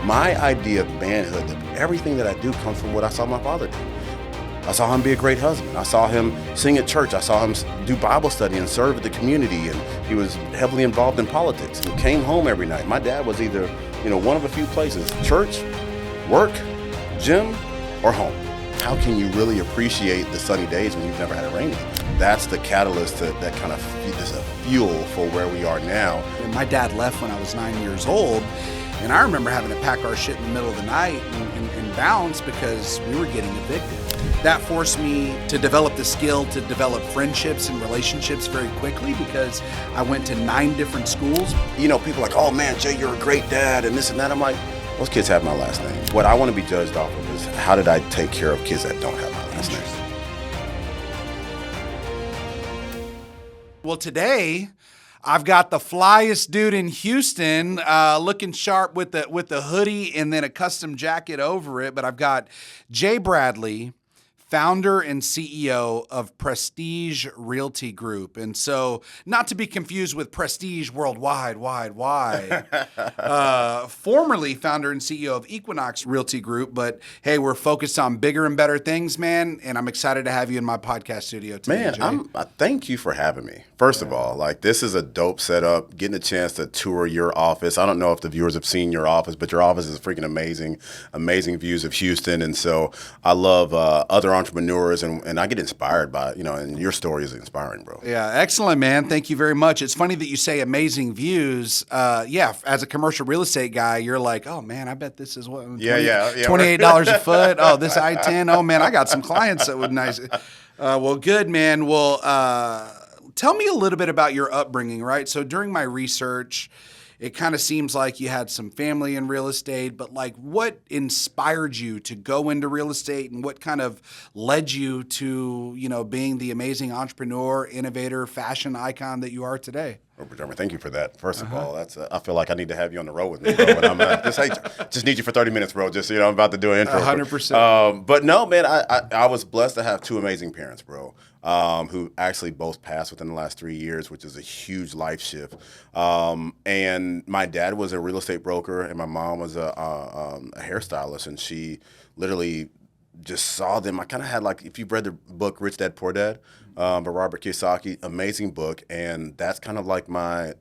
My idea of manhood, everything that I do comes from what I saw my father do. I saw him be a great husband. I saw him sing at church. I saw him do Bible study and serve the community, and he was heavily involved in politics and came home every night. My dad was either, one of a few places: church, work, gym, or home. How can you really appreciate the sunny days when you've never had a rainy? That's the catalyst that kind of is a fuel for where we are now. And my dad left when I was 9 years old, and I remember having to pack our shit in the middle of the night and bounce because we were getting evicted. That forced me to develop the skill to develop friendships and relationships very quickly because I went to 9 different schools. People are like, oh man, Jay, you're a great dad and this and that. I'm like, those kids have my last name. What I want to be judged off of is how did I take care of kids that don't have my last name? Well, today I've got the flyest dude in Houston, looking sharp with the hoodie and then a custom jacket over it. But I've got Jay Bradley, founder and CEO of Prestige Realty Group. And so, not to be confused with Prestige Worldwide, formerly founder and CEO of Equinox Realty Group. But hey, we're focused on bigger and better things, man. And I'm excited to have you in my podcast studio today, Man, Jay. thank you for having me. First of all, this is a dope setup, getting a chance to tour your office. I don't know if the viewers have seen your office, but your office is freaking amazing, amazing views of Houston. And so I love other entrepreneurs, and I get inspired by it, and your story is inspiring, bro. Yeah, excellent, man. Thank you very much. It's funny that you say amazing views. As a commercial real estate guy, you're like, oh man, I bet this is what, $28 a foot. Oh, this I-10. Oh man, I got some clients that would nice. Well, good, man. Well, tell me a little bit about your upbringing, right? So during my research, it kind of seems like you had some family in real estate, but what inspired you to go into real estate and what kind of led you to, being the amazing entrepreneur, innovator, fashion icon that you are today? Robert Jeremy, thank you for that. First of all, that's I feel like I need to have you on the road with me, bro. And I'm just need you for 30 minutes, bro. Just I'm about to do an intro. 100%. But no, man, I was blessed to have 2 amazing parents, bro, who actually both passed within the last 3 years, which is a huge life shift. And my dad was a real estate broker, and my mom was a hairstylist, and she literally just saw them. I kind of had if you've read the book Rich Dad Poor Dad, by Robert Kiyosaki, amazing book, and that's kind of my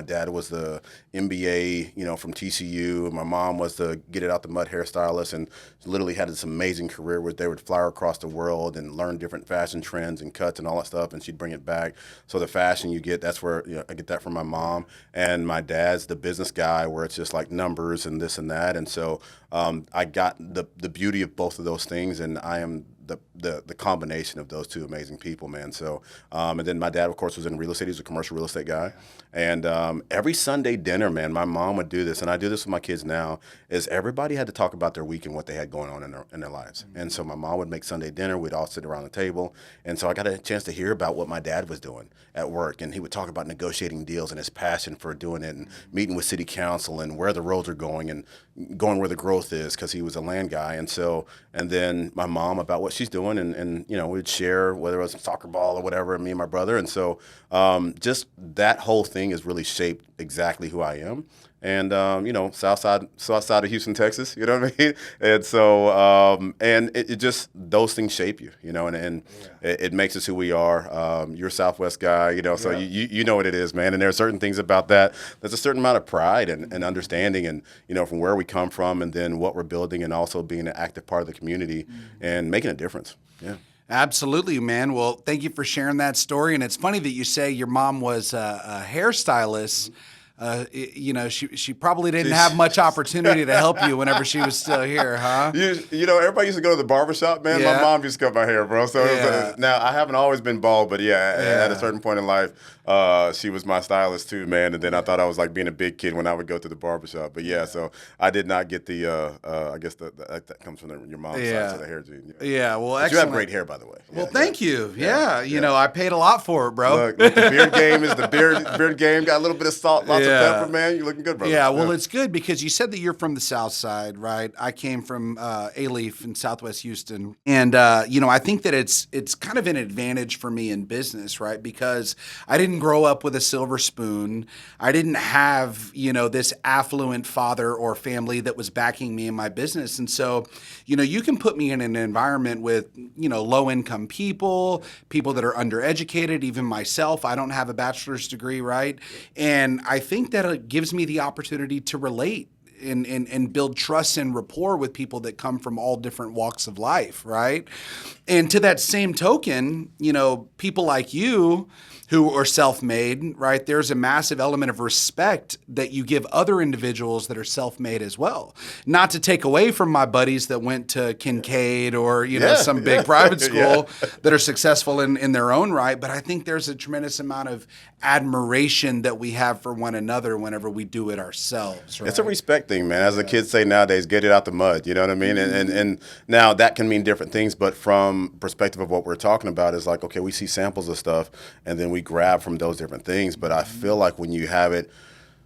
dad was the MBA, from TCU. My mom was the get it out the mud hairstylist, and literally had this amazing career where they would fly across the world and learn different fashion trends and cuts and all that stuff, and she'd bring it back. So the fashion you get, that's where I get that from my mom. And my dad's the business guy, where it's just numbers and this and that. And so I got the beauty of both of those things, and I am the combination of those 2 amazing people, man. So, and then my dad, of course, was in real estate. He was a commercial real estate guy. And every Sunday dinner, man, my mom would do this, and I do this with my kids now, is everybody had to talk about their week and what they had going on in their lives. Mm-hmm. And so my mom would make Sunday dinner. We'd all sit around the table. And so I got a chance to hear about what my dad was doing at work. And he would talk about negotiating deals and his passion for doing it, and meeting with city council and where the roads are going and going where the growth is, because he was a land guy. And so, and then my mom about what she's doing, and we'd share, whether it was soccer ball or whatever, me and my brother. And so just that whole thing has really shaped exactly who I am. And, south side of Houston, Texas, you know what I mean? And so, and it just, those things shape you, and it makes us who we are. You're a Southwest guy, so you know what it is, man. And there are certain things about that. There's a certain amount of pride and understanding, and, from where we come from, and then what we're building, and also being an active part of the community and making a difference. Yeah. Absolutely, man. Well, thank you for sharing that story. And it's funny that you say your mom was a hairstylist. She probably didn't have much opportunity to help you whenever she was still here, huh? Everybody used to go to the barbershop, man. Yeah. My mom used to cut my hair, bro. So now I haven't always been bald, but at a certain point in life, she was my stylist too, man. And then I thought I was being a big kid when I would go to the barbershop. But so I did not get the, I guess that comes from your mom's side, so the hair gene. Yeah, well, but excellent. You have great hair, by the way. Well, thank you. Yeah. I paid a lot for it, bro. Look, the beard game is the beard game. Got a little bit of salt, lots of pepper, man. You're looking good, brother. Yeah, well, it's good because you said that you're from the South Side, right? I came from Alief in Southwest Houston, and I think that it's kind of an advantage for me in business, right? Because I didn't grow up with a silver spoon. I didn't have this affluent father or family that was backing me in my business, and so you can put me in an environment with low income people that are undereducated, even myself. I don't have a bachelor's degree, right? And I think that it gives me the opportunity to relate and build trust and rapport with people that come from all different walks of life, right? And to that same token, people like you who are self-made, right? There's a massive element of respect that you give other individuals that are self-made as well. Not to take away from my buddies that went to Kincaid or, some big private school that are successful in their own right, but I think there's a tremendous amount of admiration that we have for one another whenever we do it ourselves, right? It's a respect thing, man. As the kids say nowadays, get it out the mud, you know what I mean? And now that can mean different things, but from perspective of what we're talking about is like, okay, we see samples of stuff and then we grab from those different things. But I feel like when you have it,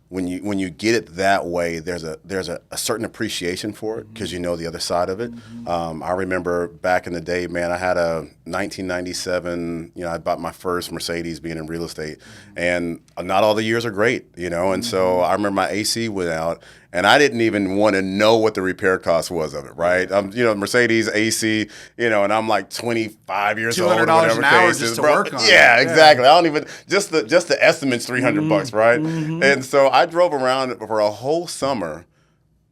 when you get it that way, there's a certain appreciation for it because the other side of it. I remember back in the day, man, I had a 1997, I bought my first Mercedes being in real estate, and not all the years are great, and so I remember my AC went out, and I didn't even want to know what the repair cost was of it, right? Mercedes AC, and I'm like 25 years old, or whatever $200 an hour case just is, to bro. work on. Yeah, exactly. I don't even just the estimate's $300, right? And so I drove around for a whole summer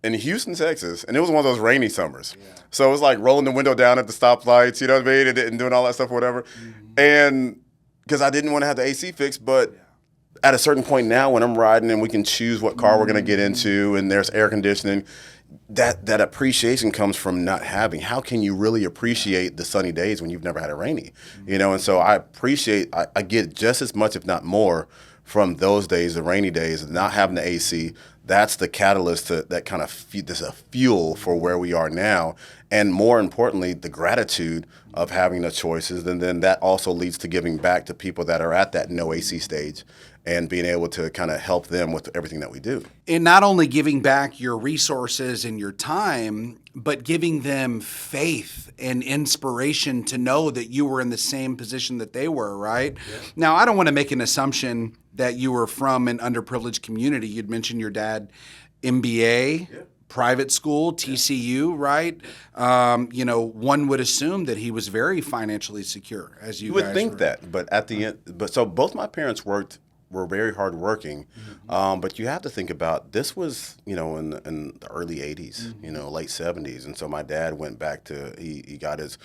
in Houston, Texas, and it was one of those rainy summers. Yeah. So it was like rolling the window down at the stoplights, you know what I mean, and doing all that stuff, whatever. And because I didn't want to have the AC fixed, but at a certain point now when I'm riding and we can choose what car we're going to get into and there's air conditioning, that appreciation comes from not having. How can you really appreciate the sunny days when you've never had a rainy? And so I get just as much, if not more, from those days, the rainy days, not having the AC. That's the catalyst that kind of there's a fuel for where we are now. And more importantly, the gratitude of having the choices. And then that also leads to giving back to people that are at that no AC stage and being able to kind of help them with everything that we do. And not only giving back your resources and your time, but giving them faith and inspiration to know that you were in the same position that they were, right? Yeah. Now, I don't want to make an assumption that you were from an underprivileged community. You'd mentioned your dad, MBA, private school, TCU, right? One would assume that he was very financially secure, as you would guys think were. that, but at the end, so both my parents were very hardworking, but you have to think about this was in the early '80s, late '70s, and so my dad went back to he got his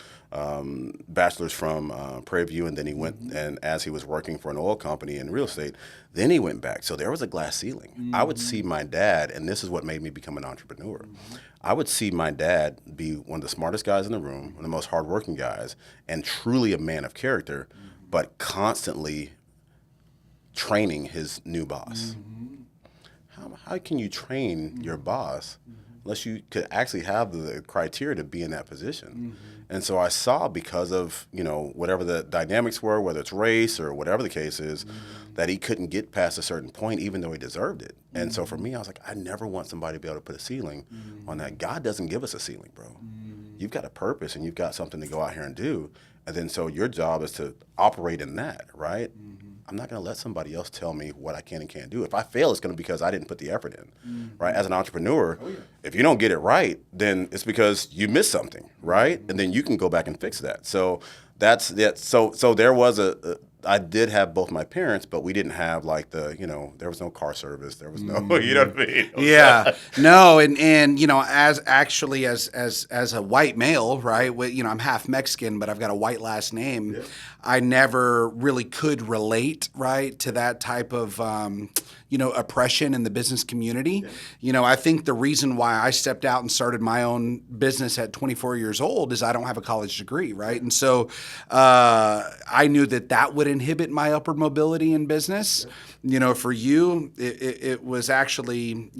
bachelor's from Prairie View, and then he went and as he was working for an oil company in real estate, then he went back. So there was a glass ceiling. I would see my dad, and this is what made me become an entrepreneur. I would see my dad be one of the smartest guys in the room, one of the most hardworking guys, and truly a man of character, but constantly training his new boss. How can you train your boss unless you could actually have the criteria to be in that position? And so I saw, because of whatever the dynamics were, whether it's race or whatever the case is, that he couldn't get past a certain point even though he deserved it. And so for me, I was like, I never want somebody to be able to put a ceiling on that. God doesn't give us a ceiling, bro. You've got a purpose and you've got something to go out here and do. And then so your job is to operate in that, right? I'm not going to let somebody else tell me what I can and can't do. If I fail, it's going to be because I didn't put the effort in, right? As an entrepreneur, if you don't get it right, then it's because you missed something, right? And then you can go back and fix that. So that's it. So there was I did have both my parents, but we didn't have like there was no car service. There was no, you know what I mean? Yeah, no. And as a white male, right, I'm half Mexican, but I've got a white last name. Yeah. I never really could relate, right, to that type of, oppression in the business community. Yeah. I think the reason why I stepped out and started my own business at 24 years old is I don't have a college degree, right? And so I knew that would inhibit my upward mobility in business. Yeah. For you, it was actually,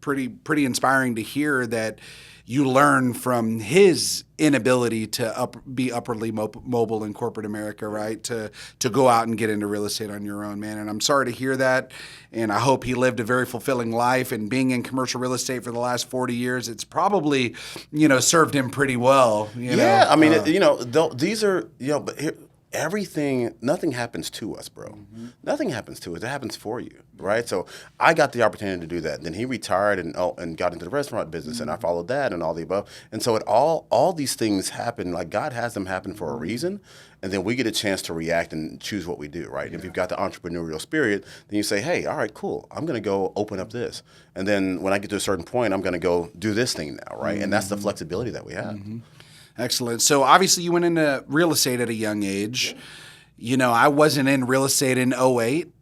pretty inspiring to hear that, you learn from his inability to be upwardly mobile in corporate America, right? To go out and get into real estate on your own, man. And I'm sorry to hear that. And I hope he lived a very fulfilling life. And being in commercial real estate for the last 40 years, it's probably, served him pretty well. I mean, these are, but here, nothing happens to us, bro. Mm-hmm. Nothing happens to us. It happens for you, right? So I got the opportunity to do that. Then he retired and got into the restaurant business, and I followed that and all the above. And so all these things happen, like God has them happen for a reason, and then we get a chance to react and choose what we do, right? Yeah. If you've got the entrepreneurial spirit, then you say, hey, all right, cool. I'm going to go open up this. And then when I get to a certain point, I'm going to go do this thing now, right? Mm-hmm. And that's the flexibility that we have. Mm-hmm. Excellent. So obviously you went into real estate at a young age. I wasn't in real estate in 2008,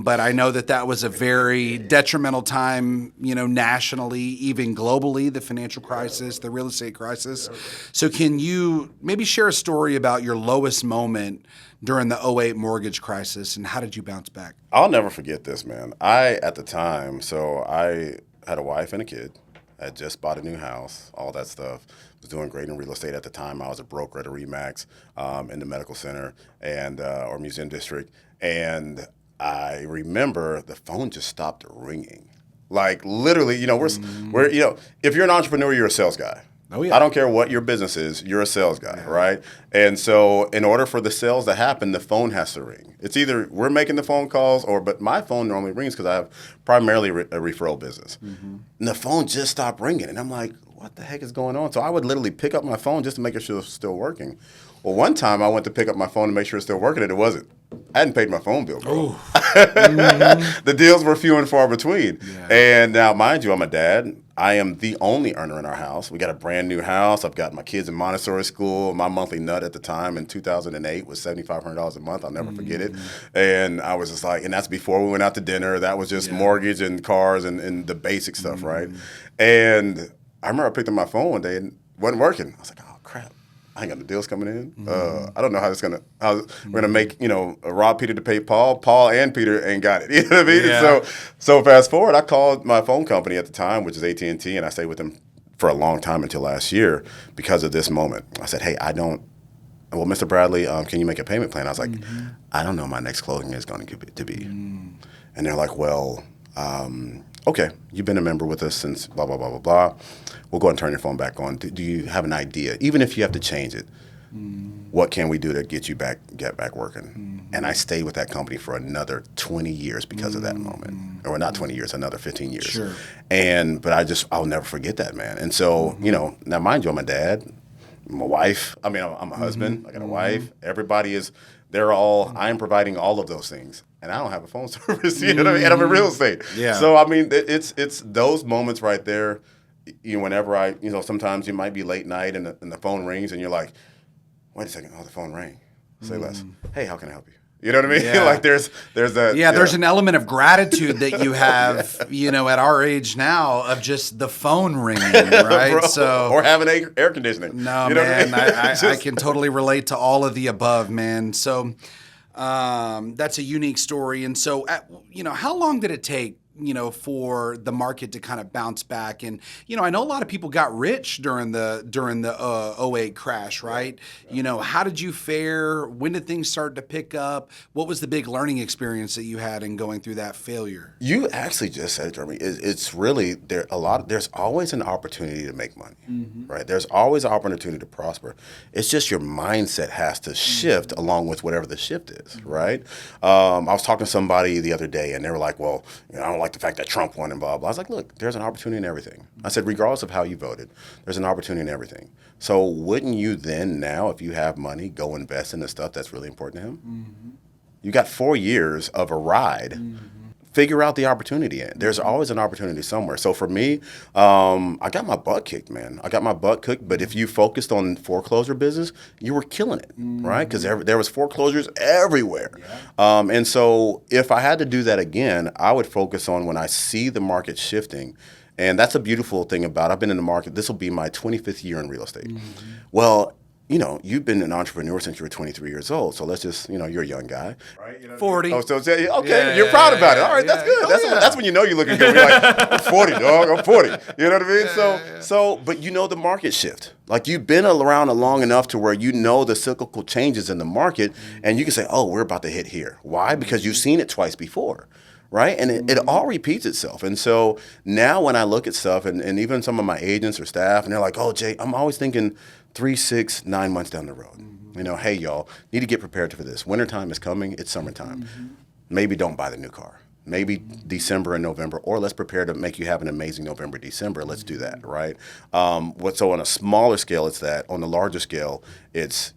but I know that was a very detrimental time, nationally, even globally, the financial crisis, the real estate crisis. So can you maybe share a story about your lowest moment during the 2008 mortgage crisis, and how did you bounce back? I'll never forget this, man. I had a wife and a kid. I had just bought a new house, all that stuff. Was doing great in real estate at the time. I was a broker at a RE/MAX in the medical center or museum district. And I remember the phone just stopped ringing. Like literally, we're if you're an entrepreneur, you're a sales guy. Oh, yeah. I don't care what your business is, you're a sales guy, right? And so in order for the sales to happen, the phone has to ring. It's either we're making the phone calls but my phone normally rings because I have primarily a referral business. Mm-hmm. And the phone just stopped ringing. And I'm like, what the heck is going on? So I would literally pick up my phone just to make sure it was still working. Well, one time I went to pick up my phone to make sure it's still working, and it wasn't. I hadn't paid my phone bill, bro. Mm-hmm. The deals were few and far between. Yeah. And now, mind you, I'm a dad. I am the only earner in our house. We got a brand new house. I've got my kids in Montessori school. My monthly nut at the time in 2008 was $7,500 a month. I'll never forget it. And I was just like, and that's before we went out to dinner. That was just mortgage and cars and the basic stuff, right? And I remember I picked up my phone one day and it wasn't working. I was like, oh, crap. I ain't got no deals coming in. I don't know how we're gonna make, rob Peter to pay Paul. Paul and Peter ain't got it. You know what I mean? Yeah. So fast forward, I called my phone company at the time, which is AT&T, and I stayed with them for a long time until last year because of this moment. I said, hey, well, Mr. Bradley, can you make a payment plan? I was like, I don't know my next closing is going to be. And they're like, well, okay, you've been a member with us since blah, blah, blah, blah, blah. We'll go ahead and turn your phone back on. Do you have an idea? Even if you have to change it, what can we do to get back working? And I stayed with that company for another 20 years because of that moment. Or not 20 years, another 15 years. Sure. But I'll never forget that, man. And so, now mind you, I'm a dad, I'm a wife. I mean, I'm a husband. I got a wife. Everybody is, I'm providing all of those things. And I don't have a phone service, you know what I mean? And I'm in real estate. Yeah. So, I mean, it's those moments right there. Whenever sometimes you might be late night and the phone rings and you're like, wait a second, the phone rang. Say less. Hey, how can I help you? You know what I mean? Yeah. Like there's there's an element of gratitude that you have, at our age now of just the phone ringing, right? Bro, so or having air conditioning. No, man, I can totally relate to all of the above, man. So that's a unique story. And so, how long did it take, for the market to kind of bounce back? And, I know a lot of people got rich during the 2008 crash, right? How did you fare? When did things start to pick up? What was the big learning experience that you had in going through that failure? You actually just said it, Jeremy. It's really, there's always an opportunity to make money, right? There's always an opportunity to prosper. It's just your mindset has to shift along with whatever the shift is, right? I was talking to somebody the other day and they were like, well, I don't like the fact that Trump won and blah, blah. I was like, look, there's an opportunity in everything. I said, regardless of how you voted, there's an opportunity in everything. So wouldn't you then now, if you have money, go invest in the stuff that's really important to him? You got 4 years of a ride. Figure out the opportunity in. There's always an opportunity somewhere. So for me, I got my butt kicked, man. I got my butt kicked. But if you focused on foreclosure business, you were killing it, right? Because there was foreclosures everywhere. Yeah. And so if I had to do that again, I would focus on when I see the market shifting. And that's a beautiful thing about I've been in the market. This will be my 25th year in real estate. Well, you've been an entrepreneur since you were 23 years old. So let's just, you're a young guy. Right? 40. Oh, so okay, you're proud about it. All right, that's good. That's when you know you're looking good. You're like, I'm 40, dog. I'm 40. You know what I mean? But the market shift. Like you've been around long enough to where the cyclical changes in the market, and you can say, oh, we're about to hit here. Why? Because you've seen it twice before. Right? And it all repeats itself. And so now when I look at stuff, and even some of my agents or staff, and they're like, oh, Jay, I'm always thinking 3, 6, 9 months down the road. Hey, y'all, need to get prepared for this. Wintertime is coming. It's summertime. Maybe don't buy the new car. Maybe December and November, or let's prepare to make you have an amazing November, December. Let's do that, right? So on a smaller scale, it's that. On the larger scale, it's,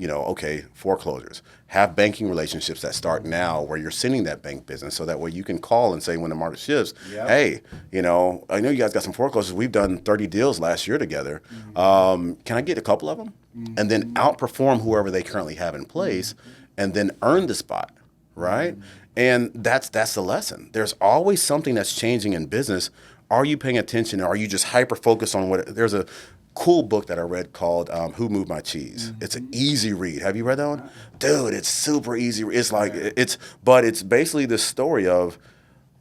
foreclosures. Have banking relationships that start now where you're sending that bank business so that way you can call and say when the market shifts, hey, I know you guys got some foreclosures. We've done 30 deals last year together. Can I get a couple of them? And then outperform whoever they currently have in place and then earn the spot, right? And that's the lesson. There's always something that's changing in business. Are you paying attention, or are you just hyper-focused on what? There's a cool book that I read called Who Moved My Cheese. It's an easy read. Have you read that one? Dude, it's super easy. It's like, but it's basically this story of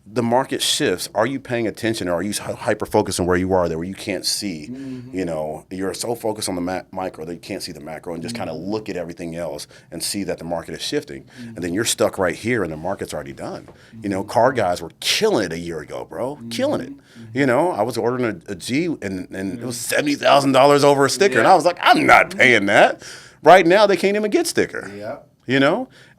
the market shifts. Are you paying attention, or are you hyper-focused on where you are there, where you can't see, you're so focused on the micro that you can't see the macro and just kind of look at everything else and see that the market is shifting. And then you're stuck right here and the market's already done. Car guys were killing it a year ago, bro. Killing it. I was ordering a G and it was $70,000 over a sticker. And I was like, I'm not paying that. Right now, they can't even get sticker.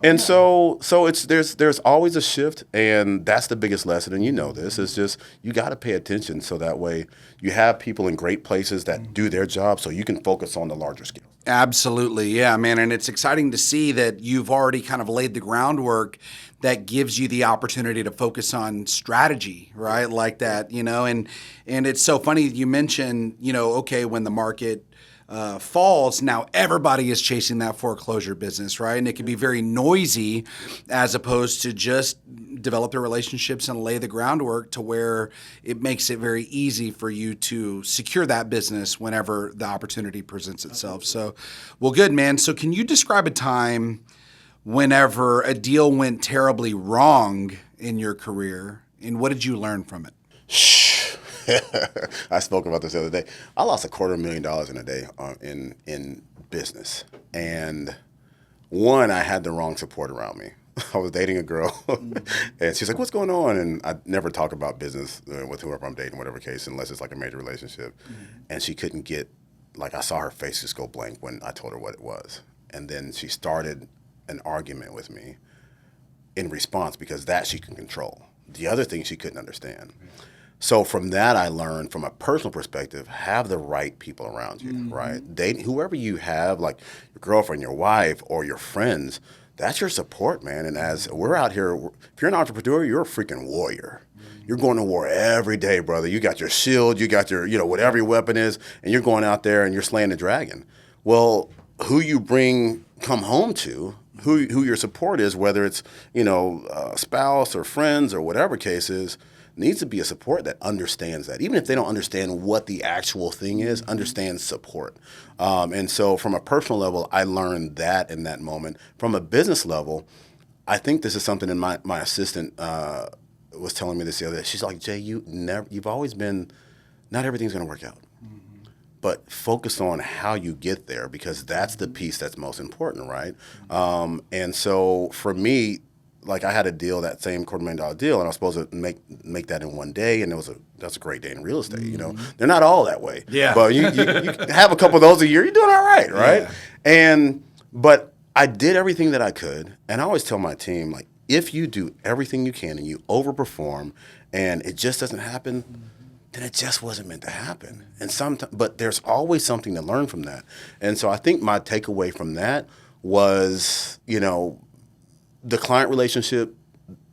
And so there's always a shift, and that's the biggest lesson. And this is just you got to pay attention so that way you have people in great places that do their job, so you can focus on the larger scale. Absolutely, yeah, man. And it's exciting to see that you've already kind of laid the groundwork that gives you the opportunity to focus on strategy, right? Like that, And it's so funny you mentioned, okay, when the market falls, now everybody is chasing that foreclosure business, right? And it can be very noisy as opposed to just develop the relationships and lay the groundwork to where it makes it very easy for you to secure that business whenever the opportunity presents itself. So, well, good, man. So can you describe a time whenever a deal went terribly wrong in your career, and what did you learn from it? I spoke about this the other day. I lost $250,000 in a day in business. And one, I had the wrong support around me. I was dating a girl, and she's like, what's going on? And I never talk about business with whoever I'm dating, whatever case, unless it's like a major relationship. And she couldn't get, I saw her face just go blank when I told her what it was. And then she started an argument with me in response, because that she can control. The other thing she couldn't understand. So from that, I learned from a personal perspective, have the right people around you, right? Whoever you have, like your girlfriend, your wife, or your friends, that's your support, man. And as we're out here, if you're an entrepreneur, you're a freaking warrior. You're going to war every day, brother. You got your shield, you got your, whatever your weapon is, and you're going out there and you're slaying the dragon. Well, who you come home to, who your support is, whether it's, a spouse or friends or whatever case is, needs to be a support that understands that. Even if they don't understand what the actual thing is, understands support. And so from a personal level, I learned that in that moment. From a business level, I think this is something that my assistant was telling me this the other day. She's like, Jay, you've always been, not everything's going to work out. But focus on how you get there, because that's the piece that's most important, right? And so for me, I had a deal, that same $250,000 deal, and I was supposed to make that in one day, and that's a great day in real estate. They're not all that way. Yeah. But you have a couple of those a year, you're doing all right, right? Yeah. But I did everything that I could, and I always tell my team, if you do everything you can and you overperform, and it just doesn't happen, then it just wasn't meant to happen. But there's always something to learn from that. And so I think my takeaway from that was, the client relationship,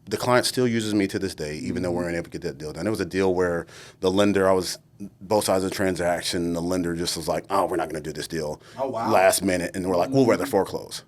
the client still uses me to this day, even though we're unable to get that deal done. It was a deal where the lender, I was both sides of the transaction, the lender just was like, oh, we're not going to do this deal last minute. And we're like, we'll rather foreclose.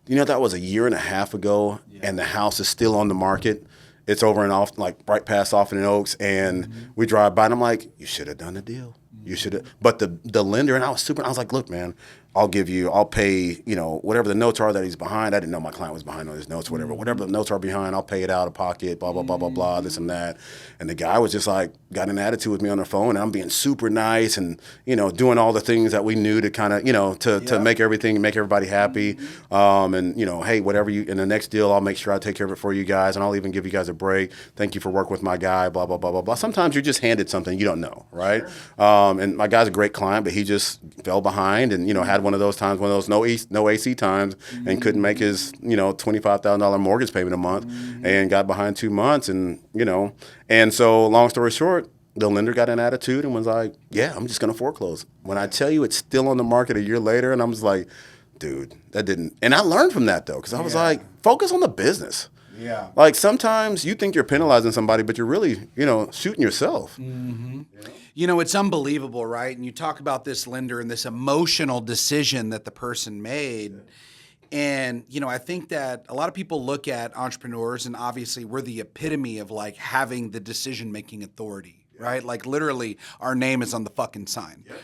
That was a year and a half ago, and the house is still on the market. It's over and off, right past Offing and Oaks, and we drive by, and I'm like, you should have done the deal. You should have. But the lender, and I was like, look, man, I'll pay, whatever the notes are that he's behind. I didn't know my client was behind on his notes, whatever the notes are behind, I'll pay it out of pocket, blah, blah, blah, blah, blah, this and that. And the guy was just like, got an attitude with me on the phone, and I'm being super nice and, doing all the things that we knew to kind of, to make everybody happy. And, hey, whatever in the next deal, I'll make sure I take care of it for you guys, and I'll even give you guys a break. Thank you for working with my guy, blah, blah, blah, blah, blah. Sometimes you're just handed something you don't know, right? Sure. And my guy's a great client, but he just fell behind and, had one of those no AC times, and couldn't make his, $25,000 mortgage payment a month, and got behind 2 months, and, and so long story short, the lender got an attitude and was like, yeah, I'm just going to foreclose. When I tell you it's still on the market a year later, and I was like, dude, that didn't. And I learned from that, though, because I was like, focus on the business. Yeah. Like sometimes you think you're penalizing somebody, but you're really, shooting yourself. Mm-hmm. It's unbelievable, right? And you talk about this lender and this emotional decision that the person made. And, I think that a lot of people look at entrepreneurs, and obviously we're the epitome of like having the decision-making authority, right? Like literally our name is on the fucking sign. Yeah.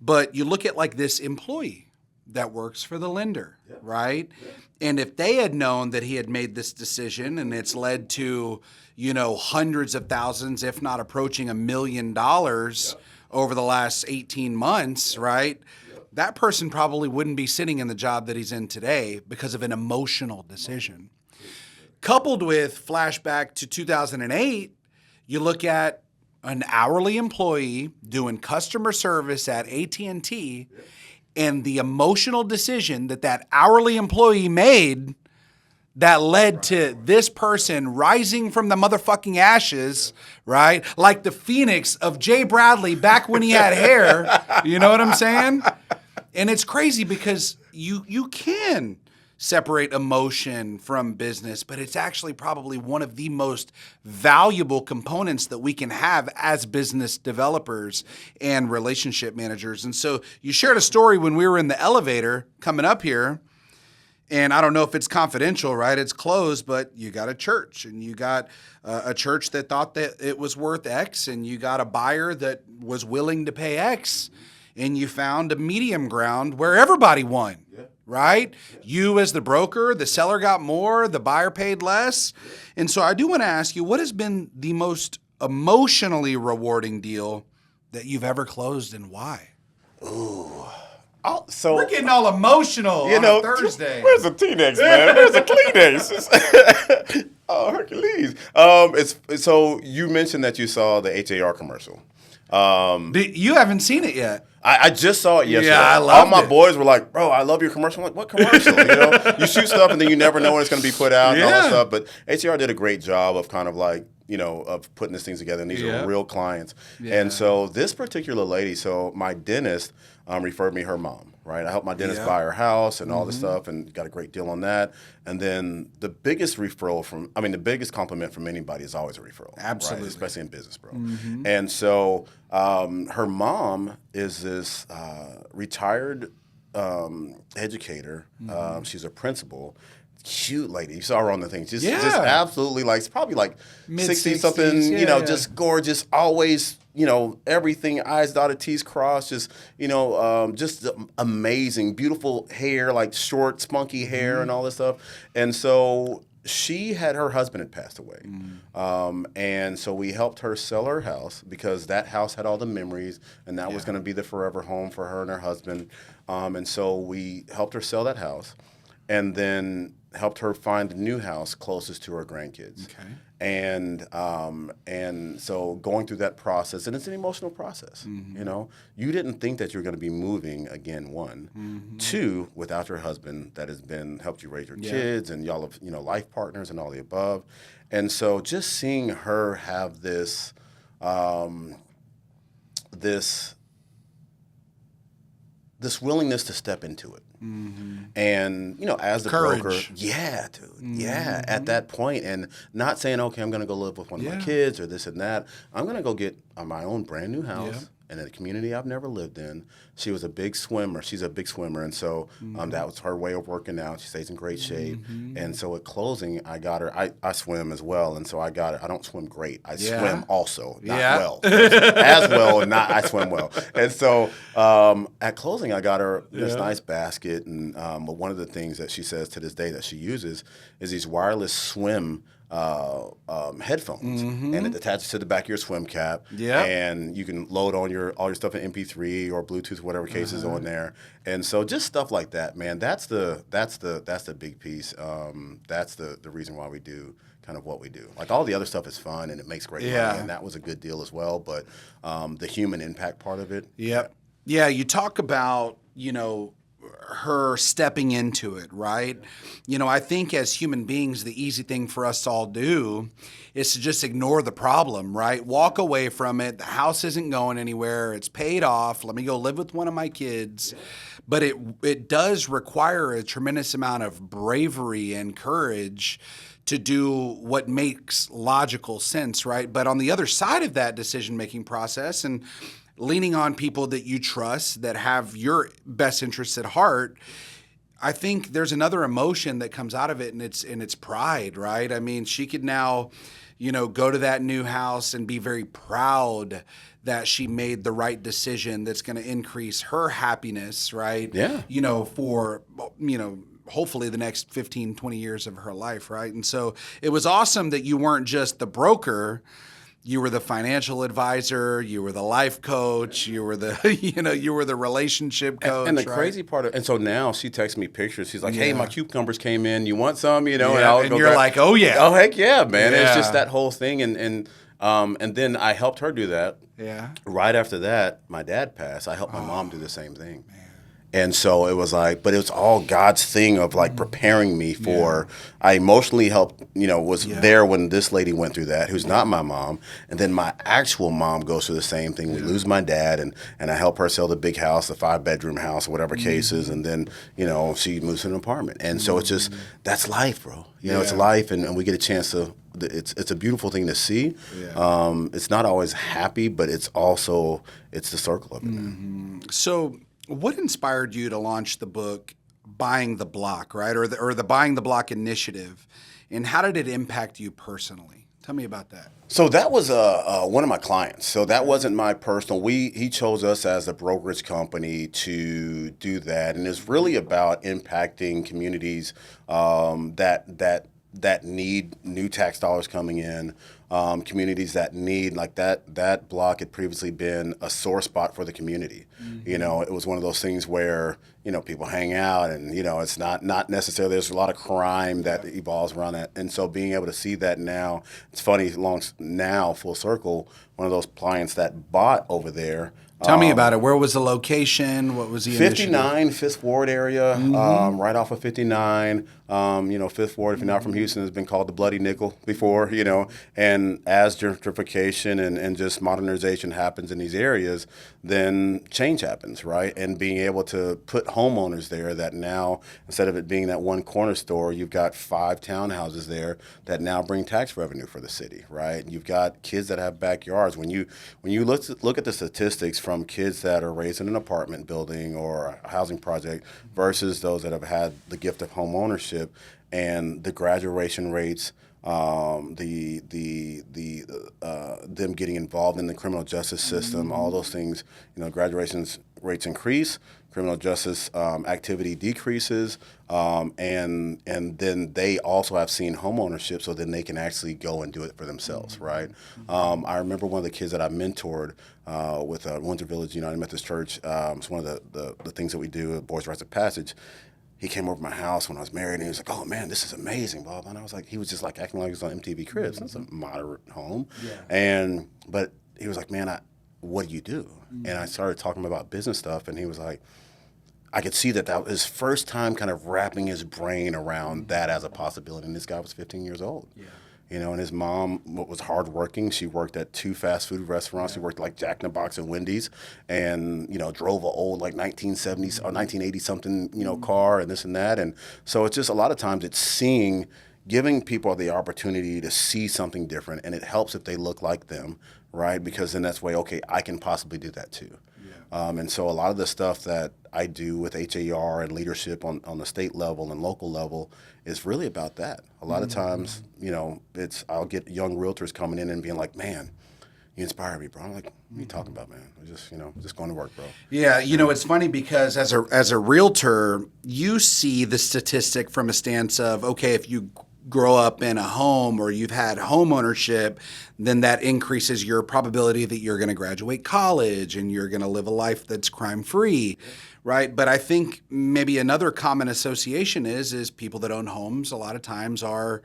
But you look at like this employee that works for the lender, right? Yeah. And if they had known that he had made this decision and it's led to, hundreds of thousands, if not approaching $1 million over the last 18 months, right? That person probably wouldn't be sitting in the job that he's in today because of an emotional decision. Coupled with flashback to 2008, you look at an hourly employee doing customer service at AT&T, and the emotional decision that hourly employee made that led to this person rising from the motherfucking ashes, right? Like the phoenix of Jay Bradley back when he had hair. You know what I'm saying? And it's crazy because you can separate emotion from business, but it's actually probably one of the most valuable components that we can have as business developers and relationship managers. And so you shared a story when we were in the elevator coming up here, and I don't know if it's confidential, right? It's closed, but you got a church, and you got a church that thought that it was worth X, and you got a buyer that was willing to pay X, and you found a medium ground where everybody won. Right? You as the broker, the seller got more, the buyer paid less. And so I do want to ask you, what has been the most emotionally rewarding deal that you've ever closed, and why? Ooh. So we're getting all emotional on a Thursday. Where's the Kleenex, man? Where's the Kleenex? Oh, Hercules. So you mentioned that you saw the HAR commercial. You haven't seen it yet. I just saw it yesterday. Yeah, I loved All my boys were like, bro, I love your commercial. I'm like, what commercial? You shoot stuff and then you never know when it's going to be put out and all that stuff. But HAR did a great job of kind of like, of putting this things together. And these are real clients. Yeah. And so this particular lady, my dentist referred me her mom, right? I helped my dentist buy her house and all this stuff and got a great deal on that. And then the biggest compliment from anybody is always a referral. Absolutely. Right? Especially in business, bro. Mm-hmm. And so her mom is this retired educator. Mm-hmm. She's a principal. Cute lady. You saw her on the thing. Just absolutely like, it's probably like 60-something, just gorgeous, always, everything, I's dotted, T's crossed, just, just amazing, beautiful hair, like short, spunky hair and all this stuff. And so her husband had passed away. And so we helped her sell her house because that house had all the memories and that was going to be the forever home for her and her husband. And so we helped her sell that house and then helped her find a new house closest to her grandkids. Okay. And so going through that process, and it's an emotional process, you didn't think that you were going to be moving again, one. Mm-hmm. Two, without your husband that has helped you raise your kids, and y'all have, life partners and all the above. And so just seeing her have this, this willingness to step into it. Mm-hmm. And, as the courage. Broker, dude, at that point, and not saying, okay, I'm going to go live with one of my kids or this and that. I'm going to go get my own brand new house in a community I've never lived in. She was a big swimmer. She's a big swimmer. And so that was her way of working out. She stays in great shape. And so at closing, I got her, I swim as well. And so I got her, I don't swim great. I swim also, not well. As well, and not I swim well. And so at closing, I got her this nice basket. And but one of the things that she says to this day that she uses is these wireless swim headphones, and it attaches to the back of your swim cap. And you can load on all your stuff in MP3 or Bluetooth, whatever case is on there. And so just stuff like that, man. That's the big piece. That's the reason why we do kind of what we do. Like all the other stuff is fun and it makes great money, and that was a good deal as well. But the human impact part of it. Yeah, you talk about, her stepping into it, right? I think as human beings, the easy thing for us to all do is to just ignore the problem, right? Walk away from it. The house isn't going anywhere. It's paid off. Let me go live with one of my kids. But it does require a tremendous amount of bravery and courage to do what makes logical sense, right? But on the other side of that decision-making process, and leaning on people that you trust, that have your best interests at heart, I think there's another emotion that comes out of it, and it's pride, right? I mean, she could now, go to that new house and be very proud that she made the right decision that's going to increase her happiness, right? Yeah. For, hopefully the next 15, 20 years of her life, right? And so it was awesome that you weren't just the broker. You were the financial advisor, you were the life coach, you were the, you were the relationship coach. And the crazy part and so now she texts me pictures. She's like, hey, my cucumbers came in. You want some? And you're like, oh yeah. Oh heck yeah, man. Yeah. It's just that whole thing. And then I helped her do that. Yeah. Right after that, my dad passed. I helped my mom do the same thing. Man. And so it was like, but it was all God's thing of like preparing me for, I emotionally helped, was there when this lady went through that, who's not my mom. And then my actual mom goes through the same thing. We lose my dad, and I help her sell the big house, the 5-bedroom house, whatever case is. And then, she moves to an apartment. And so it's just, that's life, bro. It's life, and we get a chance to, it's a beautiful thing to see. It's not always happy, but it's the circle of it. So what inspired you to launch the book Buying the Block, right? Or the Buying the Block initiative, and how did it impact you personally? Tell me about that. So that was one of my clients. So that wasn't my personal. He chose us as a brokerage company to do that, and it's really about impacting communities that need new tax dollars coming in. Communities that need, like that block had previously been a sore spot for the community. It was one of those things where, people hang out and, it's not necessarily, there's a lot of crime that evolves around that. And so being able to see that now, it's funny, now full circle, one of those clients that bought over there. Tell me about it. Where was the location? What was the 59, 5th Ward area, right off of 59. 5th Ward, if you're not from Houston, has been called the Bloody Nickel before, and as gentrification and just modernization happens in these areas, then change happens, right? And being able to put homeowners there that now, instead of it being that one corner store, you've got 5 townhouses there that now bring tax revenue for the city, right? You've got kids that have backyards. When you look at the statistics from kids that are raised in an apartment building or a housing project versus those that have had the gift of home ownership, and the graduation rates, them getting involved in the criminal justice system, all those things, graduation rates increase, criminal justice activity decreases, and then they also have seen home ownership, so then they can actually go and do it for themselves, right? I remember one of the kids that I mentored with Windsor Village United Methodist Church. It's one of the things that we do at Boys' Rites of Passage. He came over to my house when I was married, and he was like, "Oh man, this is amazing, blah blah." And I was like, he was just like acting like he was on MTV Cribs. That's a moderate home, but he was like, "Man, what do you do?" And I started talking about business stuff, and he was like, I could see that was his first time kind of wrapping his brain around that as a possibility. And this guy was 15 years old. And his mom was hardworking. She worked at 2 fast food restaurants. She worked like Jack in the Box and Wendy's, and drove an old like 1970s or 1980 something car and this and that. And so it's just a lot of times it's seeing giving people the opportunity to see something different, and it helps if they look like them, right? Because then that's way, okay, I can possibly do that too. And so a lot of the stuff that I do with HAR and leadership on the state level and local level is really about that. A lot of times, I'll get young realtors coming in and being like, man, you inspire me, bro. I'm like, what are you talking about, man? Just going to work, bro. Yeah, it's funny because as a realtor, you see the statistic from a stance of, okay, if you grow up in a home or you've had home ownership, then that increases your probability that you're going to graduate college and you're going to live a life that's crime-free, right? But I think maybe another common association is people that own homes a lot of times are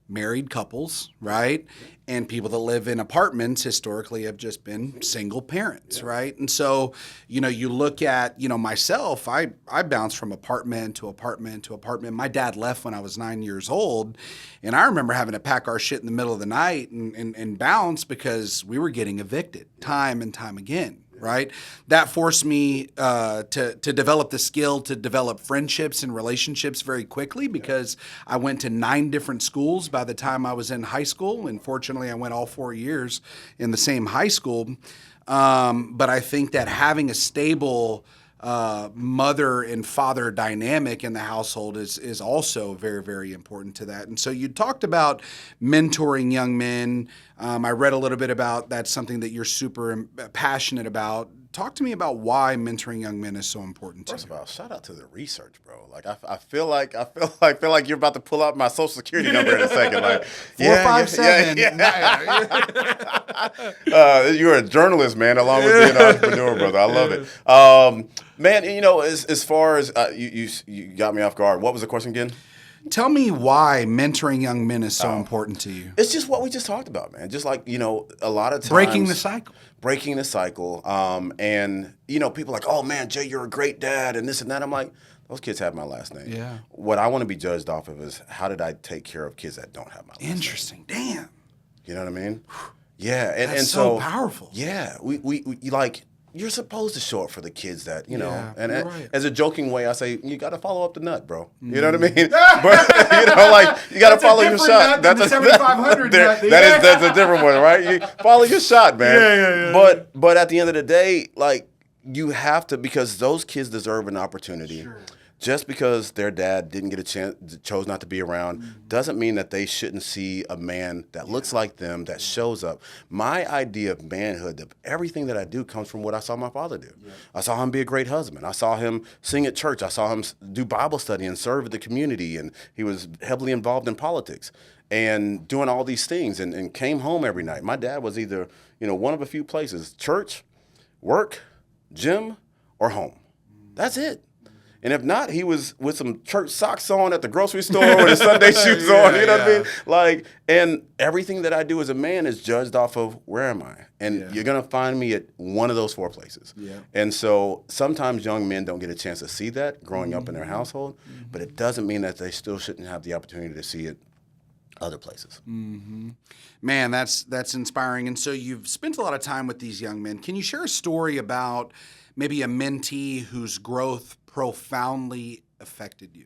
married couples, right? And people that live in apartments historically have just been single parents, right? And so, you look at, myself, I bounced from apartment to apartment to apartment. My dad left when I was 9 years old. And I remember having to pack our shit in the middle of the night and bounce because we were getting evicted time and time again. Right? That forced me to develop the skill to develop friendships and relationships very quickly because I went to 9 different schools by the time I was in high school. And fortunately, I went all 4 years in the same high school. But I think that having a stable mother and father dynamic in the household is also very, very important to that. And so you talked about mentoring young men. I read a little bit about that's something that you're super passionate about. Talk to me about why mentoring young men is so important to you. First of all, shout out to the research, bro. Like I feel like you're about to pull out my social security number in a second. Like 457. You're a journalist, man, along with being an entrepreneur, brother. I love it. Man, as far as you got me off guard. What was the question again? Tell me why mentoring young men is so important to you. It's just what we just talked about, man. Just like, a lot of times. Breaking the cycle. And, people are like, oh, man, Jay, you're a great dad and this and that. I'm like, those kids have my last name. Yeah. What I want to be judged off of is how did I take care of kids that don't have my last name. Interesting. Damn. You know what I mean? Yeah. That's so powerful. Yeah. We like, you're supposed to show up for the kids that, and right. As a joking way, I say, you got to follow up the nut, bro. You know what I mean? But, you got to follow your shot. That's a 7,500 nut. That's a different one, right? You follow your shot, man. Yeah. But at the end of the day, like, you have to, because those kids deserve an opportunity. Sure. Just because their dad didn't get a chance, chose not to be around, doesn't mean that they shouldn't see a man that looks like them, that shows up. My idea of manhood, everything that I do comes from what I saw my father do. Yeah. I saw him be a great husband. I saw him sing at church. I saw him do Bible study and serve the community, and he was heavily involved in politics and doing all these things and came home every night. My dad was either, one of a few places, church, work, gym, or home. That's it. And if not, he was with some church socks on at the grocery store with his Sunday shoes on, what I mean? Like, and everything that I do as a man is judged off of where am I? And you're going to find me at one of those 4 places. Yeah. And so sometimes young men don't get a chance to see that growing up in their household, but it doesn't mean that they still shouldn't have the opportunity to see it other places. Mm-hmm. Man, that's inspiring. And so you've spent a lot of time with these young men. Can you share a story about maybe a mentee whose growth profoundly affected you?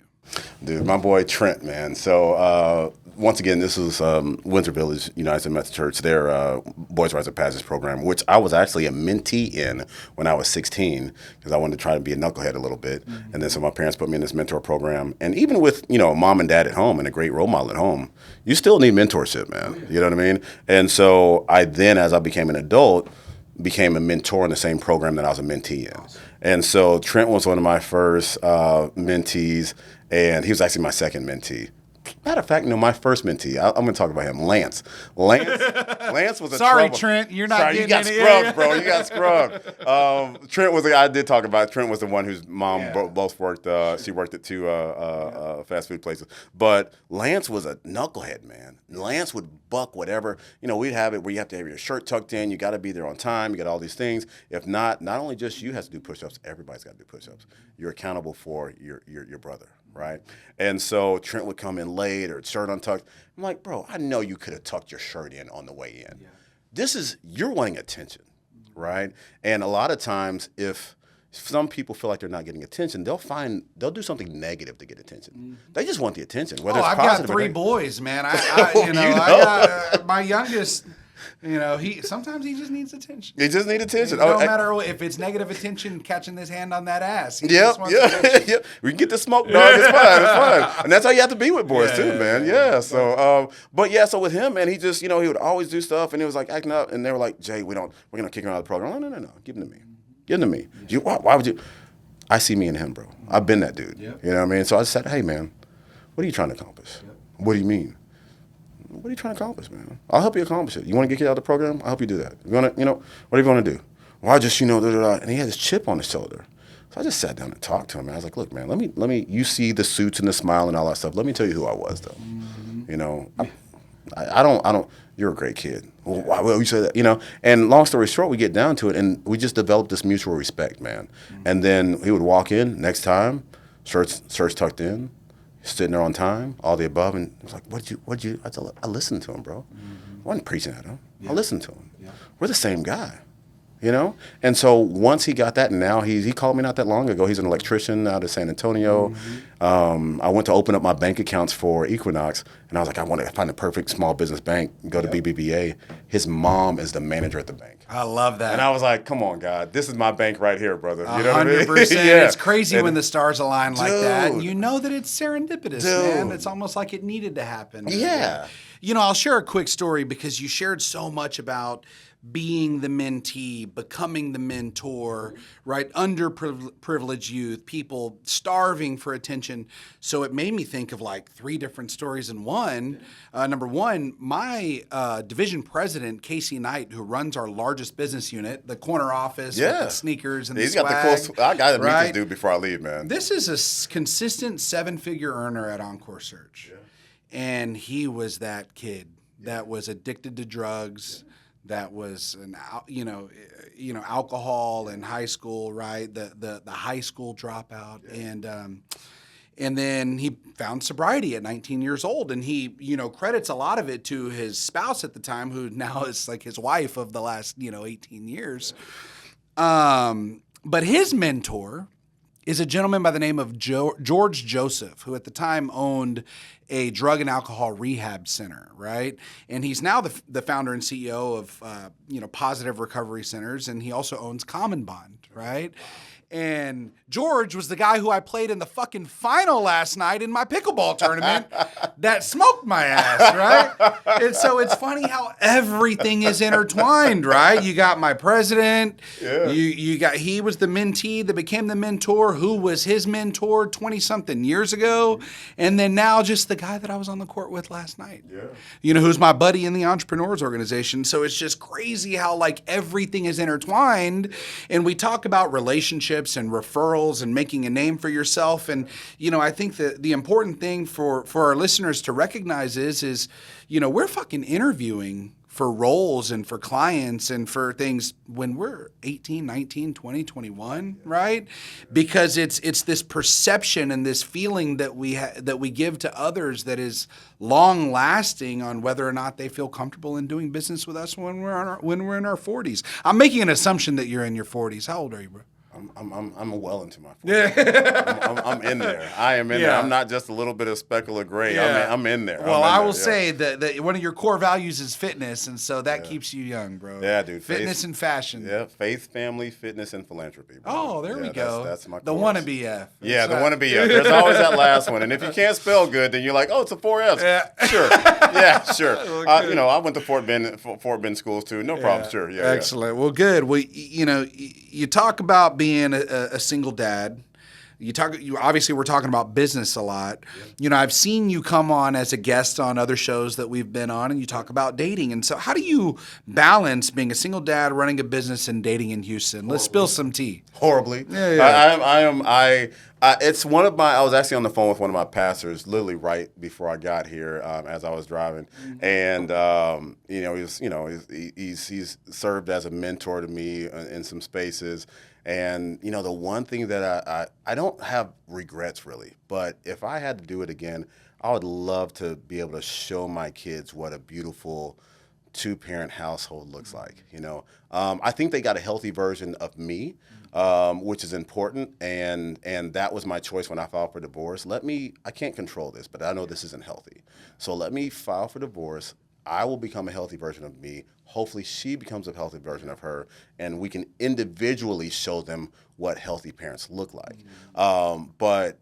Dude, my boy Trent, man. So once again, this was Winter Village United Methodist Church, their Boys Rise Up Passage program, which I was actually a mentee in when I was 16 because I wanted to try to be a knucklehead a little bit. Mm-hmm. And then so my parents put me in this mentor program. And even with, mom and dad at home and a great role model at home, you still need mentorship, man. Oh, yeah. You know what I mean? And so I then, as I became an adult, became a mentor in the same program that I was a mentee in. Awesome. And so Trent was one of my first mentees, and he was actually my second mentee. Matter of fact, my first mentee, I'm going to talk about him, Lance. Lance was a Sorry, trouble. Trent, you're not getting you got scrubbed, bro. You got scrubbed. Trent was, I did talk about it. Trent was the one whose mom both worked, she worked at 2 fast food places. But Lance was a knucklehead, man. Lance would buck whatever. We'd have it where you have to have your shirt tucked in. You got to be there on time. You got all these things. If not only just you have to do push-ups, everybody's got to do push-ups. You're accountable for your brother. Right? And so Trent would come in late or shirt untucked. I'm like, bro, I know you could have tucked your shirt in on the way in. Yeah. You're wanting attention, right? And a lot of times if some people feel like they're not getting attention. They'll do something negative to get attention. They just want the attention. Whether it's I've positive got 3 or boys, man. I got my youngest. Sometimes he just needs attention. He just needs attention. No matter if it's negative attention, catching his hand on that ass. Yep. We can get the smoke, dog. It's fine. And that's how you have to be with boys too, man. Yeah. So, so with him, man, he just, he would always do stuff, and he was like acting up, and they were like, Jay, we're gonna kick him out of the program. No. Give him to me. Give him to me. Why would you? I see me in him, bro. I've been that dude. Yep. You know what I mean? So I said, hey, man, what are you trying to accomplish? Yep. What do you mean? What are you trying to accomplish, man? I'll help you accomplish it. You want to get kicked out of the program? I'll help you do that. You want to, what are you going to do? Well, I just, and he had this chip on his shoulder. So I just sat down and talked to him. And I was like, look, man, let me, you see the suits and the smile and all that stuff. Let me tell you who I was, though. Mm-hmm. I don't, you're a great kid. Well, why would you say that? And long story short, we get down to it, and we just developed this mutual respect, man. Mm-hmm. And then he would walk in next time, shirts tucked in, sitting there on time, all the above, and I was like, what'd you, I listened to him, bro. Mm-hmm. I wasn't preaching at him. Yeah. I listened to him. Yeah. We're the same guy, And so once he got that, and now he called me not that long ago. He's an electrician out of San Antonio. Mm-hmm. I went to open up my bank accounts for Equinox, and I was like, I want to find the perfect small business bank, go to BBVA. His mom is the manager at the bank. I love that. And I was like, come on, God, this is my bank right here, brother. You know what I mean? 100%. Yeah. It's crazy when the stars align like that. And you know that it's serendipitous, man. It's almost like it needed to happen. Yeah. I'll share a quick story because you shared so much about being the mentee, becoming the mentor, right? Underprivileged youth, people starving for attention. So it made me think of like 3 different stories in one. Number one, my division president, Casey Knight, who runs our largest business unit, the corner office with the sneakers and the swag. Got the cool. I got to meet this dude before I leave, man. This is a consistent 7-figure earner at Encore Search. Yeah. And he was that kid that was addicted to drugs. That was alcohol in high school, right? The high school dropout, and then he found sobriety at 19 years old, and he credits a lot of it to his spouse at the time, who now is like his wife of the last 18 years. But his mentor is a gentleman by the name of George Joseph, who at the time owned a drug and alcohol rehab center, right? And he's now the founder and CEO of Positive Recovery Centers, and he also owns Common Bond, right? And George was the guy who I played in the fucking final last night in my pickleball tournament that smoked my ass, right? And so it's funny how everything is intertwined, right? You got my president, he was the mentee that became the mentor, who was his mentor 20-something years ago, and then now just the guy that I was on the court with last night. Yeah. Who's my buddy in the Entrepreneurs Organization. So it's just crazy how like everything is intertwined, and we talk about relationships and referrals and making a name for yourself. And, I think that the important thing for our listeners to recognize is, we're fucking interviewing for roles and for clients and for things when we're 18, 19, 20, 21, right? Because it's this perception and this feeling that we give to others that is long lasting on whether or not they feel comfortable in doing business with us when we're in our 40s. I'm making an assumption that you're in your 40s. How old are you, bro? I'm well into my 40s. I'm in there. I am in there. I'm not just a little bit of speckle of gray. I'm in there. Well, I will say that one of your core values is fitness, and so that keeps you young, bro. Yeah, dude. Fitness and fashion. Yeah, faith, family, fitness, and philanthropy, bro. Oh, there we go. That's my the wannabe F. Yeah, the wannabe F. There's always that last one, and if you can't spell good, then you're like, oh, it's a 4 F's. Yeah. Sure. Yeah, sure. I went to Fort Bend schools too. No problem. Sure. Yeah. Excellent. Well, good. Well, you talk about being a single dad. Obviously we're talking about business a lot. Yeah. I've seen you come on as a guest on other shows that we've been on, and you talk about dating. And so how do you balance being a single dad, running a business, and dating in Houston? Horribly. Let's spill some tea. Horribly. Yeah. It's one of I was actually on the phone with one of my pastors literally right before I got here, as I was driving. Mm-hmm. And, he's served as a mentor to me in some spaces. And, the one thing that I don't have regrets really, but if I had to do it again, I would love to be able to show my kids what a beautiful two-parent household looks like. I think they got a healthy version of me, which is important, and that was my choice when I filed for divorce. I can't control this, but I know this isn't healthy. So let me file for divorce. I will become a healthy version of me. Hopefully she becomes a healthy version of her, and we can individually show them what healthy parents look like. But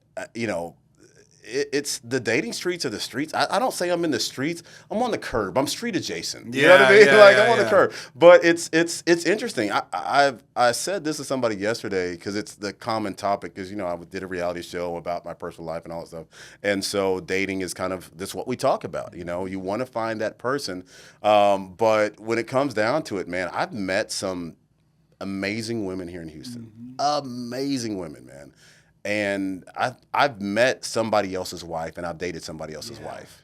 it's the dating streets are the streets. I don't say I'm in the streets. I'm on the curb. I'm street adjacent. You know what I mean? I'm on the curb. But it's interesting. I said this to somebody yesterday because it's the common topic. Because I did a reality show about my personal life and all that stuff, and so dating is kind of this what we talk about. You want to find that person, but when it comes down to it, man, I've met some amazing women here in Houston. Amazing women, man. And I've met somebody else's wife, and I've dated somebody else's wife,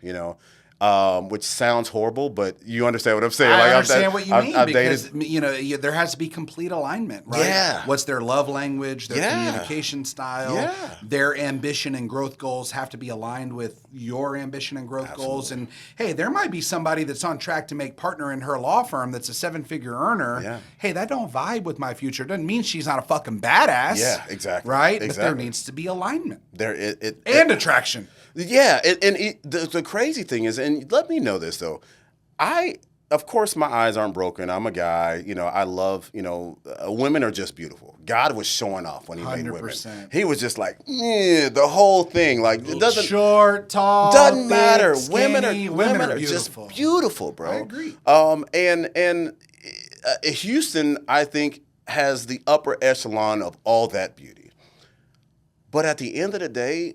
which sounds horrible, but you understand what I'm saying. I understand what you mean because there has to be complete alignment, right? Yeah. What's their love language, their communication style, their ambition and growth goals have to be aligned with your ambition and growth goals. And hey, there might be somebody that's on track to make partner in her law firm that's a 7-figure earner. Yeah. Hey, that don't vibe with my future. Doesn't mean she's not a fucking badass. Yeah, exactly. Right? Exactly. But there needs to be alignment. And attraction. Yeah, the crazy thing is, and let me know this though, of course my eyes aren't broken. I'm a guy, I love, women are just beautiful. God was showing off when he 100%. Made women. He was just like, the whole thing, like it doesn't short, tall, doesn't thick, matter. Skinny, Women are just beautiful, bro. I agree. And Houston, I think, has the upper echelon of all that beauty. But at the end of the day,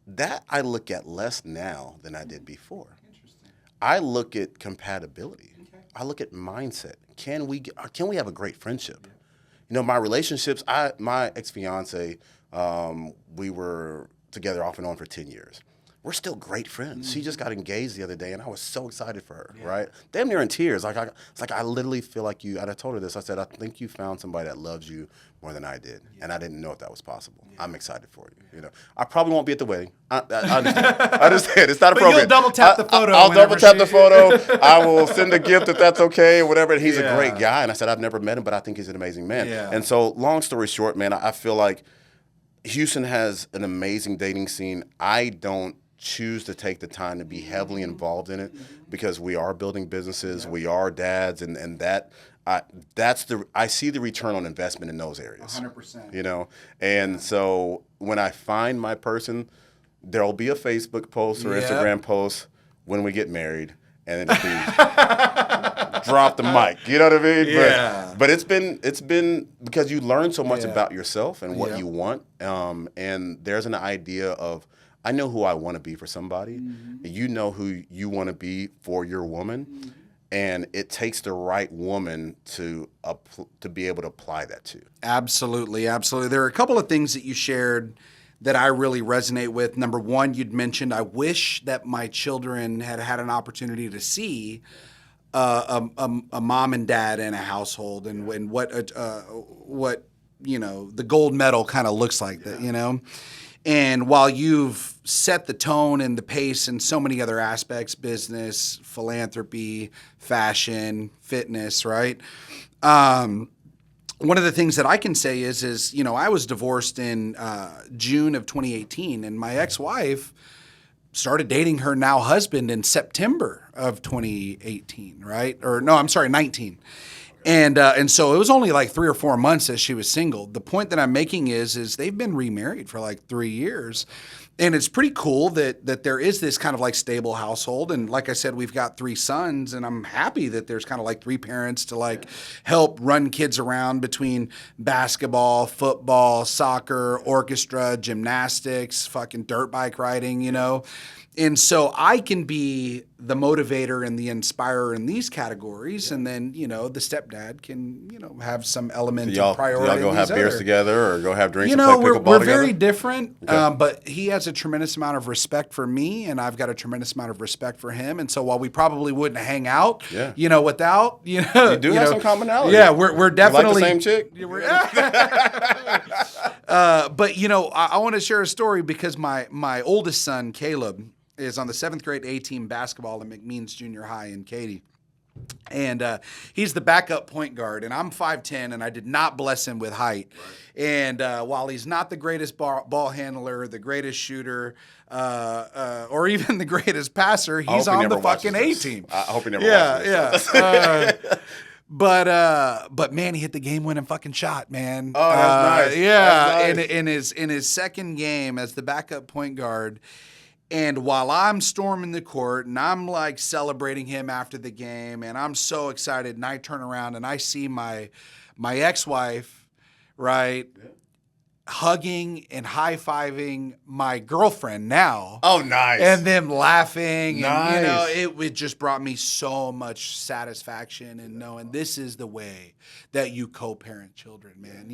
that I look at less now than I did before. Interesting. I look at compatibility. Okay. I look at mindset. Can we have a great friendship? My relationships. My ex-fiance, we were together off and on for 10 years. We're still great friends. Mm-hmm. She just got engaged the other day, and I was so excited for her. Right? Damn near in tears. I literally feel like you. And I told her this. I said, I think you found somebody that loves you more than I did, and I didn't know if that was possible. I'm excited for you. I probably won't be at the wedding. I understand. I understand. It's not appropriate. But you'll double tap the photo. I'll double tap the photo. I will send a gift if that's okay, or whatever. He's a great guy, and I said I've never met him, but I think he's an amazing man. Yeah. And so, long story short, man, I feel like Houston has an amazing dating scene. I don't choose to take the time to be heavily involved in it because we are building businesses, we are dads, and that. I see the return on investment in those areas. 100%. And so when I find my person, there'll be a Facebook post or Instagram post when we get married, and it'll be drop the mic. You know what I mean? Yeah. But it's been because you learn so much about yourself and what you want. And there's an idea of I know who I want to be for somebody. Mm-hmm. You know who you want to be for your woman. Mm-hmm. And it takes the right woman to be able to apply that to. Absolutely, absolutely. There are a couple of things that you shared that I really resonate with. Number one, you'd mentioned, I wish that my children had had an opportunity to see a mom and dad in a household and what the gold medal kind of looks like. That And while you've set the tone and the pace in so many other aspects, business, philanthropy, fashion, fitness, right? One of the things that I can say is I was divorced in June of 2018, and my ex-wife started dating her now husband in September of 2018, right? Or no, I'm sorry, 19. And so it was only like 3 or 4 months that she was single. The point that I'm making is they've been remarried for like 3 years. And it's pretty cool that there is this kind of like stable household. And like I said, we've got 3 sons, and I'm happy that there's kind of like 3 parents to like help run kids around between basketball, football, soccer, orchestra, gymnastics, fucking dirt bike riding, And so I can be the motivator and the inspirer in these categories, and then the stepdad can have some element of priority. Y'all go have beers together, or go have drinks and play pickleball we're together? very different, but he has a tremendous amount of respect for me, and I've got a tremendous amount of respect for him. And so while we probably wouldn't hang out, without you do have some commonality. Yeah, we're definitely like the same chick. But I want to share a story because my oldest son Caleb is on the 7th grade A team basketball at McMeans Junior High in Katy. And he's the backup point guard, and I'm 5'10", and I did not bless him with height. Right. And while he's not the greatest ball handler, the greatest shooter, or even the greatest passer, he's on the fucking A team. I hope he never watches this. Yeah. But man, he hit the game-winning fucking shot, man. Oh, that's nice. Yeah, that's nice. In his second game as the backup point guard. And while I'm storming the court and I'm like celebrating him after the game and I'm so excited, and I turn around and I see my ex-wife, right, hugging and high-fiving my girlfriend now. Oh, nice. And them laughing. Nice. And, it just brought me so much satisfaction and knowing this is the way that you co-parent children, man,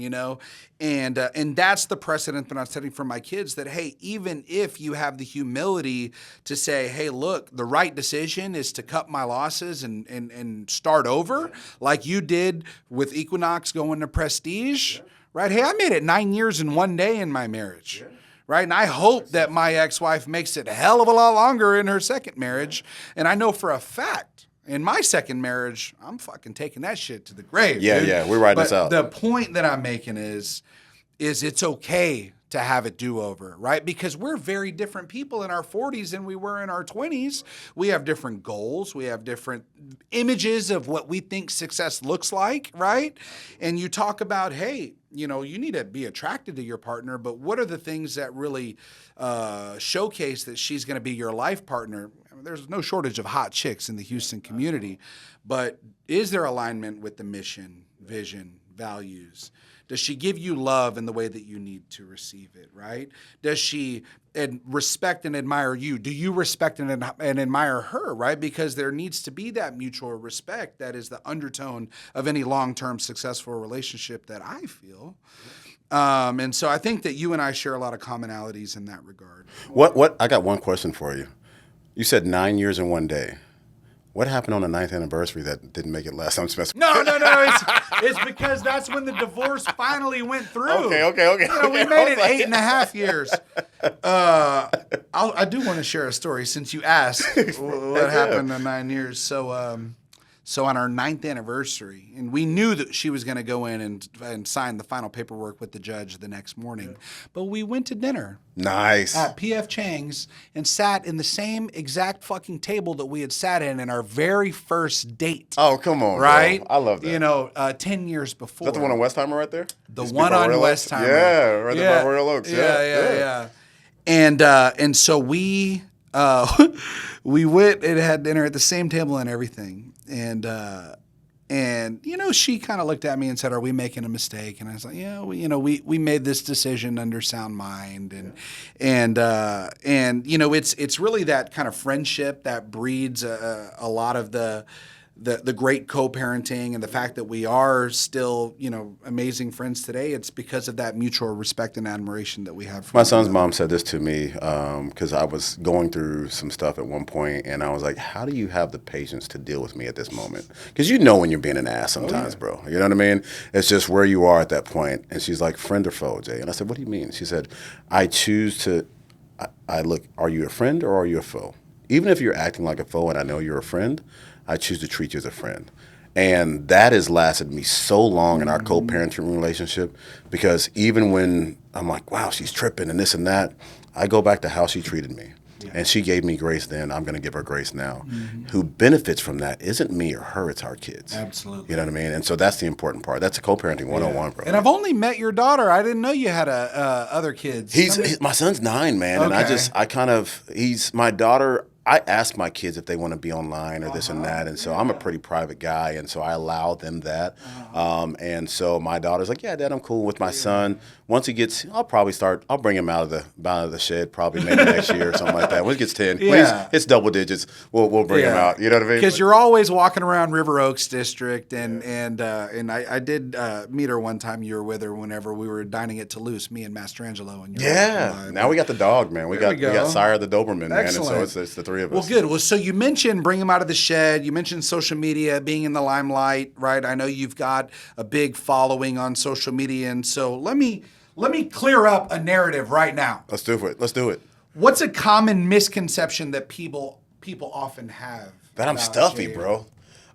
And that's the precedent that I'm setting for my kids that, hey, even if you have the humility to say, hey, look, the right decision is to cut my losses and start over like you did with Equinox going to Prestige. Right? Hey, I made it 9 years in 1 day in my marriage. Yeah. Right? And I hope that my ex-wife makes it a hell of a lot longer in her second marriage. And I know for a fact, in my second marriage, I'm fucking taking that shit to the grave. Yeah, dude. yeah. We're riding this out. The point that I'm making is it's okay to have a do-over, right? Because we're very different people in our 40s than we were in our 20s. We have different goals. We have different images of what we think success looks like, right? And you talk about, hey, you need to be attracted to your partner, but what are the things that really showcase that she's going to be your life partner? I mean, there's no shortage of hot chicks in the Houston community, but is there alignment with the mission, vision, values? Does she give you love in the way that you need to receive it, right? Does she respect and admire you? Do you respect and admire her, right? Because there needs to be that mutual respect that is the undertone of any long-term successful relationship that I feel. And so I think that you and I share a lot of commonalities in that regard. What? I got one question for you. You said 9 years in 1 day. What happened on the 9th anniversary that didn't make it last time? No. It's because that's when the divorce finally went through. Okay. We made it 8.5 years. I do want to share a story since you asked what happened in 9 years. So on our 9th anniversary, and we knew that she was going to go in and sign the final paperwork with the judge the next morning, but we went to dinner. Nice. At P.F. Chang's and sat in the same exact fucking table that we had sat in our very first date. Oh, come on, right? Bro. I love that. 10 years before. Is that the one on Westheimer right there? The one on Westheimer. Yeah, right there by Royal Oaks. Yeah. And so we went and had dinner at the same table and everything. And she kind of looked at me and said, "Are we making a mistake?" And I was like, "Yeah, we made this decision under sound mind." And it's really that kind of friendship that breeds a lot of the great co-parenting and the fact that we are still, amazing friends today. It's because of that mutual respect and admiration that we have. For my son's mom said this to me because I was going through some stuff at one point, and I was like, how do you have the patience to deal with me at this moment? Because when you're being an ass sometimes, bro. You know what I mean? It's just where you are at that point. And she's like, friend or foe, Jay? And I said, what do you mean? She said, I choose to, I look, are you a friend or are you a foe? Even if you're acting like a foe and I know you're a friend, I choose to treat you as a friend. And that has lasted me so long in our co-parenting relationship because even when I'm like, wow, she's tripping and this and that, I go back to how she treated me. Yeah. And she gave me grace then, I'm going to give her grace now. Mm-hmm. Who benefits from that isn't me or her, it's our kids. Absolutely. You know what I mean? And so that's the important part. That's a co-parenting 101, bro. And I've only met your daughter. I didn't know you had other kids. My son's 9, man. Okay. And he's my daughter. I ask my kids if they want to be online or this and that, and so I'm a pretty private guy, and so I allow them that. And so my daughter's like, "Yeah, Dad, I'm cool with my son." Once he gets, I'll bring him out of the shed probably maybe next year or something like that. When he gets 10, it's double digits. We'll bring him out. You know what I mean? Because you're always walking around River Oaks District, and I did meet her one time. You were with her whenever we were dining at Toulouse, me and Mastrangelo. And now we got the dog, man. We got Sire the Doberman, man, and so it's the three of us. Well, good. Well, so you mentioned bring him out of the shed. You mentioned social media, being in the limelight, right? I know you've got a big following on social media, and so let me clear up a narrative right now. Let's do it. What's a common misconception that people often have? That I'm stuffy, Jay? Bro.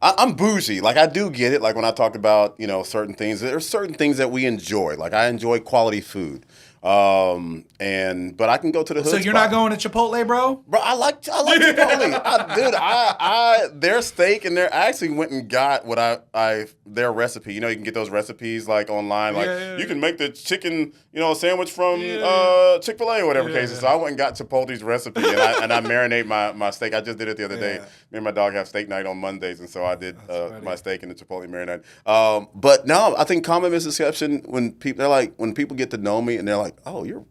I'm bougie. Like I do get it. Like when I talk about certain things, there's certain things that we enjoy. Like I enjoy quality food. But I can go to the hood. So you're not going to Chipotle, bro? Bro, I like Chipotle. Dude, their steak and I actually went and got what their recipe. You can get those recipes like online. Like you can make the chicken, sandwich from Chick-fil-A or whatever case. So I went and got Chipotle's recipe and I marinate my steak. I just did it the other day. Me and my dog have steak night on Mondays, and so I did my steak in the Chipotle marinade. But no, I think common misconception when people get to know me and they're like, oh, you're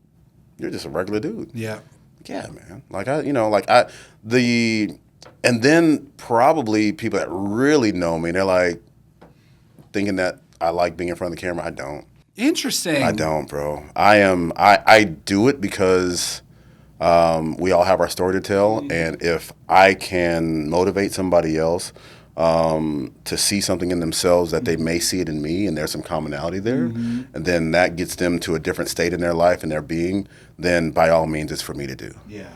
just a regular dude. Yeah. Yeah, man. And then probably people that really know me, they're like thinking that I like being in front of the camera. I don't. Interesting. I don't, bro. I do it because we all have our story to tell, and if I can motivate somebody else to see something in themselves that they may see it in me, and there's some commonality there, and then that gets them to a different state in their life and their being, then by all means it's for me to do. Yeah.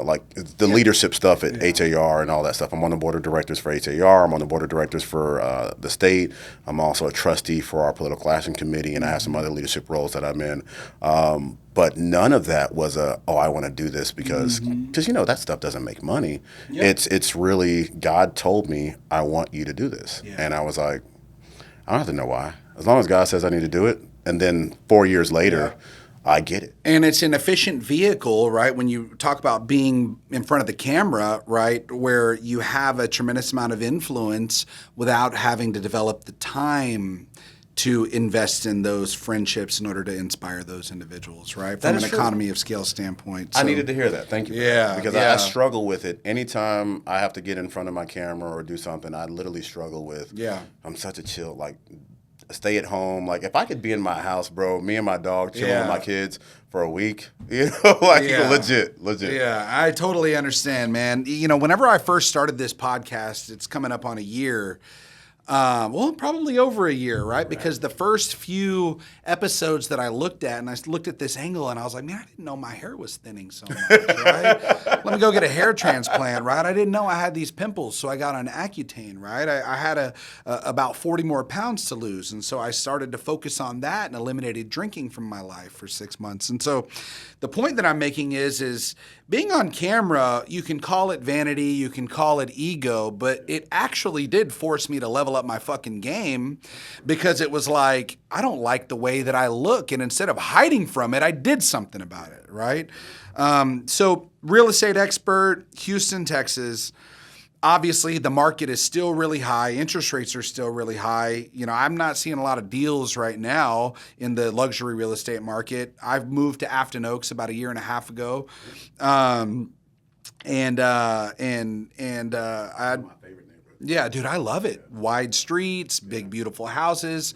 Like the leadership stuff at HAR and all that stuff. I'm on the board of directors for HAR. I'm on the board of directors for the state. I'm also a trustee for our political action committee, and I have some other leadership roles that I'm in. But none of that was I want to do this because that stuff doesn't make money. Yep. It's really, God told me, I want you to do this. Yeah. And I was like, I don't have to know why. As long as God says I need to do it. And then 4 years later, I get it. And it's an efficient vehicle, right? When you talk about being in front of the camera, right, where you have a tremendous amount of influence without having to develop the time to invest in those friendships in order to inspire those individuals, right? From an economy of scale standpoint. So, I needed to hear that. Thank you. Yeah. Because I struggle with it. Anytime I have to get in front of my camera or do something, I literally struggle with, I'm such a chill, stay at home. Like if I could be in my house, bro, me and my dog chilling with my kids for a week, legit. Yeah, I totally understand, man. Whenever I first started this podcast, it's coming up on a year. Probably over a year, right? Because the first few episodes that I looked at, and I looked at this angle, and I was like, man, I didn't know my hair was thinning so much, right? Let me go get a hair transplant, right? I didn't know I had these pimples, so I got on Accutane, right? I had about 40 more pounds to lose, and so I started to focus on that and eliminated drinking from my life for 6 months. And so the point that I'm making is being on camera, you can call it vanity, you can call it ego, but it actually did force me to level up my fucking game because it was like, I don't like the way that I look. And instead of hiding from it, I did something about it, right? So real estate expert, Houston, Texas. Obviously, the market is still really high. Interest rates are still really high. I'm not seeing a lot of deals right now in the luxury real estate market. I've moved to Afton Oaks about a year and a half ago. My favorite neighborhood. Yeah, dude, I love it. Wide streets, big, beautiful houses.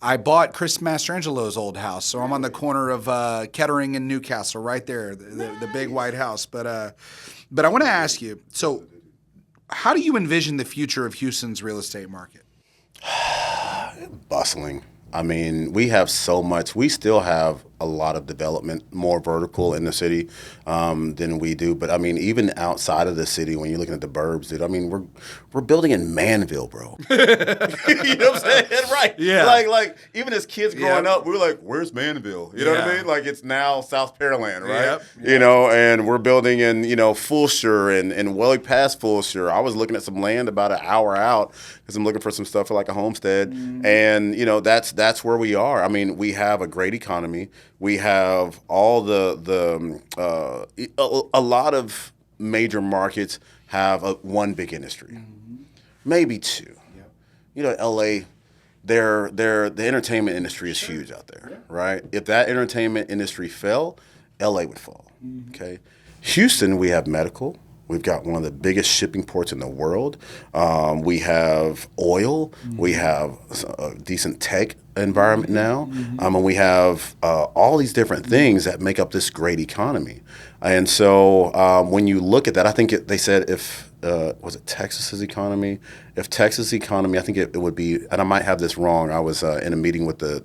I bought Chris Mastrangelo's old house, so I'm on the corner of Kettering and Newcastle, right there, the big white house. But I want to ask you, so how do you envision the future of Houston's real estate market? Bustling. I mean, we have so much. We still have a lot of development, more vertical in the city than we do. But I mean, even outside of the city, when you're looking at the burbs, dude, I mean, we're building in Manville, bro. You know what I'm saying? Right. Yeah. Like even as kids growing up, we were like, where's Manville? You know what I mean? Like it's now South Pearland, right? Yep. And we're building in, Fulshire and well past Fulshire. I was looking at some land about an hour out because I'm looking for some stuff for like a homestead. Mm-hmm. And, that's where we are. I mean, we have a great economy. We have all a lot of major markets have one big industry, maybe two. Yep. LA, the entertainment industry is huge out there, right? If that entertainment industry fell, LA would fall. Okay, Houston, we have medical. We've got one of the biggest shipping ports in the world. We have oil. We have a decent tech environment now. And we have all these different things that make up this great economy. And so when you look at that, I think they said was it Texas's economy? If Texas economy, I think it would be, and I might have this wrong. I was in a meeting with the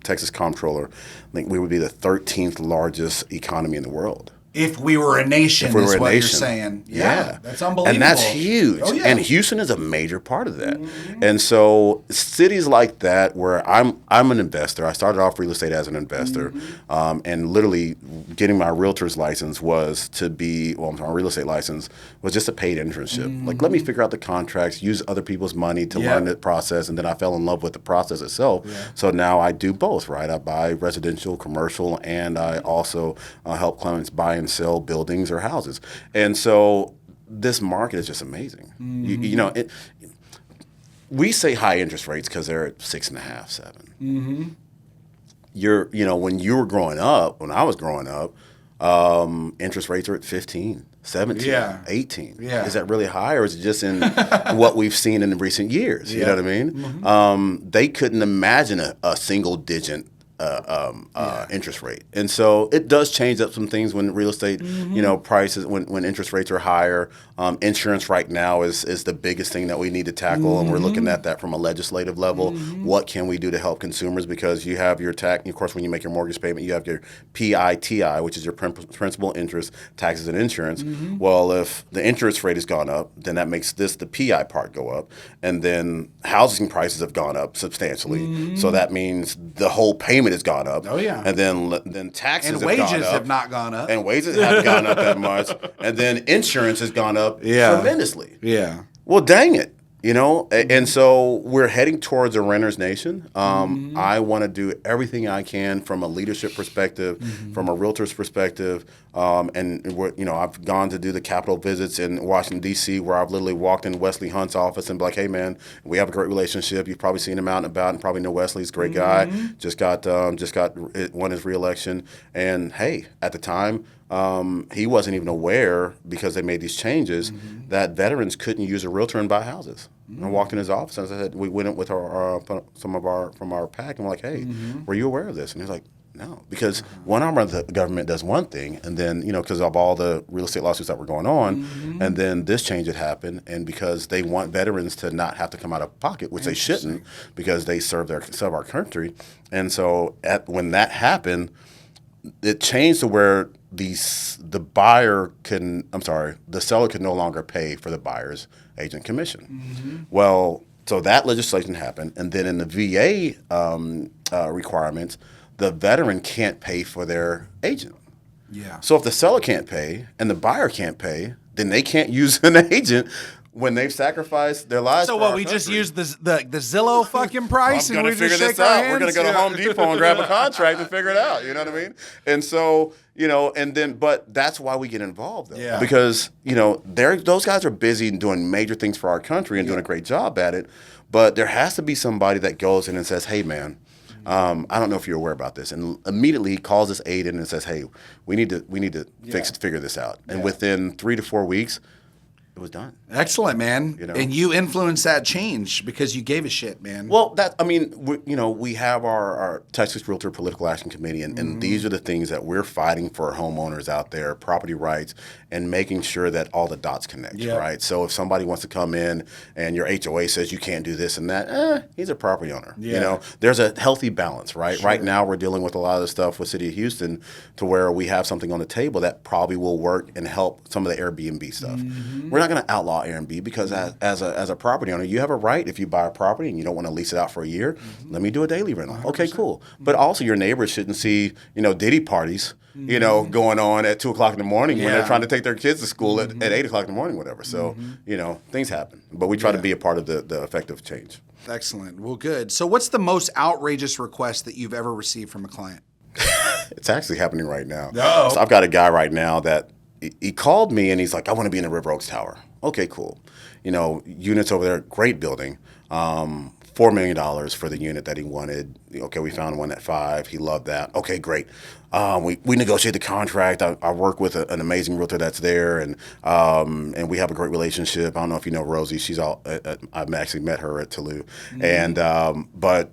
Texas comptroller. I think we would be the 13th largest economy in the world. If we were a nation, if we is were a what nation. you're saying. Yeah, that's unbelievable. And that's huge. Oh, yeah. And Houston is a major part of that. And so cities like that where I'm an investor. I started off real estate as an investor. And literally getting my realtor's license was to be, well, my real estate license was just a paid internship. Like, let me figure out the contracts, use other people's money to learn the process. And then I fell in love with the process itself. So now I do both, right? I buy residential, commercial, and I also help clients buy and sell buildings or houses. And so this market is just amazing. You know, we say high interest rates because they're at 6.5, 7. You know, when you were growing up, when I was growing up, interest rates are at 15, 17, 18. Is that really high, or is it just in what we've seen in recent years? You know what I mean? They couldn't imagine a single digit interest rate. And so it does change up some things when real estate, you know, prices, when interest rates are higher. Insurance right now is the biggest thing that we need to tackle, and we're looking at that from a legislative level. What can we do to help consumers? Because you have your tax, of course, when you make your mortgage payment, you have your PITI, which is your principal, interest, taxes, and insurance. Well, if the interest rate has gone up, then that makes the PI part go up. And then housing prices have gone up substantially. So that means the whole payment has gone up. Oh, yeah. And then taxes And have wages gone up. have not gone up. And wages haven't gone up that much. And then insurance has gone up tremendously. Yeah. Well, dang it. You know, and so we're heading towards a renter's nation. I want to do everything I can from a leadership perspective, from a realtor's perspective, and you know, I've gone to do the Capitol visits in Washington D.C. where I've literally walked in Wesley Hunt's office and be like, "Hey, man, we have a great relationship. You've probably seen him out and about, and probably know Wesley. He's a great guy. Just got won his reelection, and hey, at the time." He wasn't even aware, because they made these changes, that veterans couldn't use a realtor and buy houses. And I walked in his office and I said, we went in with some of our from our pack, and we're like, "Hey, were you aware of this?" And he's like, "No," because one arm of the government does one thing, and then, you know, because of all the real estate lawsuits that were going on, and then this change had happened, and because they want veterans to not have to come out of pocket, which they shouldn't, because they serve our country. And so when that happened, it changed to where the seller could no longer pay for the buyer's agent commission. Well, so that legislation happened, and then in the VA requirements, the veteran can't pay for their agent. Yeah. So if the seller can't pay and the buyer can't pay, then they can't use an agent when they've sacrificed their lives. So for what? our We just country. use the Zillow fucking price, I'm and gonna we figure just shake this out. our We're gonna hands? go to Home Depot and grab a contract and figure it out. You know what I mean? And so, you know, and then, but that's why we get involved, though, because, you know, those guys are busy and doing major things for our country and doing a great job at it. But there has to be somebody that goes in and says, "Hey, man, I don't know if you're aware about this," and immediately he calls his aide in and says, "Hey, we need to figure this out." And within 3 to 4 weeks, it was done. Excellent, man. You know? And you influenced that change because you gave a shit, man. Well, we have our Texas Realtor Political Action Committee, and these are the things that we're fighting for homeowners out there, property rights, and making sure that all the dots connect, right? So if somebody wants to come in and your HOA says you can't do this and that, he's a property owner. You know, there's a healthy balance, right? Sure. Right now we're dealing with a lot of the stuff with City of Houston to where we have something on the table that probably will work and help some of the Airbnb stuff. We're not going to outlaw Airbnb because as a property owner, you have a right, if you buy a property and you don't want to lease it out for a year, let me do a daily rental. 100%. Okay, cool. But also your neighbors shouldn't see, you know, Diddy parties, you know, going on at 2 o'clock in the morning when they're trying to take their kids to school at 8 o'clock in the morning, whatever. So, you know, things happen. But we try to be a part of the effective change. Excellent. Well, good. So what's the most outrageous request that you've ever received from a client? It's actually happening right now. Oh. So I've got a guy right now that he called me and he's like, "I want to be in the River Oaks Tower." Okay, cool. You know, units over there, great building. $4 million for the unit that he wanted. Okay, we found one at 5. He loved that. Okay, great. We negotiated the contract. I work with an amazing realtor that's there, and we have a great relationship. I don't know if you know Rosie. She's I've actually met her at Toulouse, and but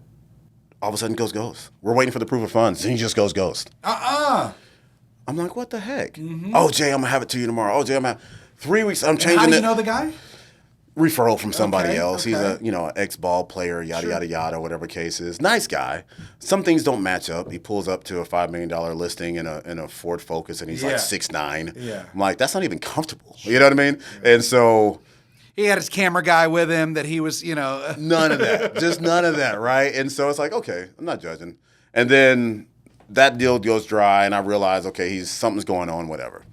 all of a sudden goes ghost. We're waiting for the proof of funds, and he just goes ghost. I'm like, what the heck? Oh, Jay, I'm gonna have it to you tomorrow. Oh, Jay, I'm gonna have 3 weeks. I'm changing it. How do you know the guy? referral from somebody else. Okay. He's a, ex-ball player, yada, yada, yada, whatever case is. Nice guy. Some things don't match up. He pulls up to a $5 million listing in a Ford Focus, and he's like 6'9". Yeah. I'm like, that's not even comfortable. You know what I mean? And so... He had his camera guy with him that he was, None of that. Just none of that, right? And so it's like, okay, I'm not judging. And then that deal goes dry, and I realize, okay, something's going on, whatever.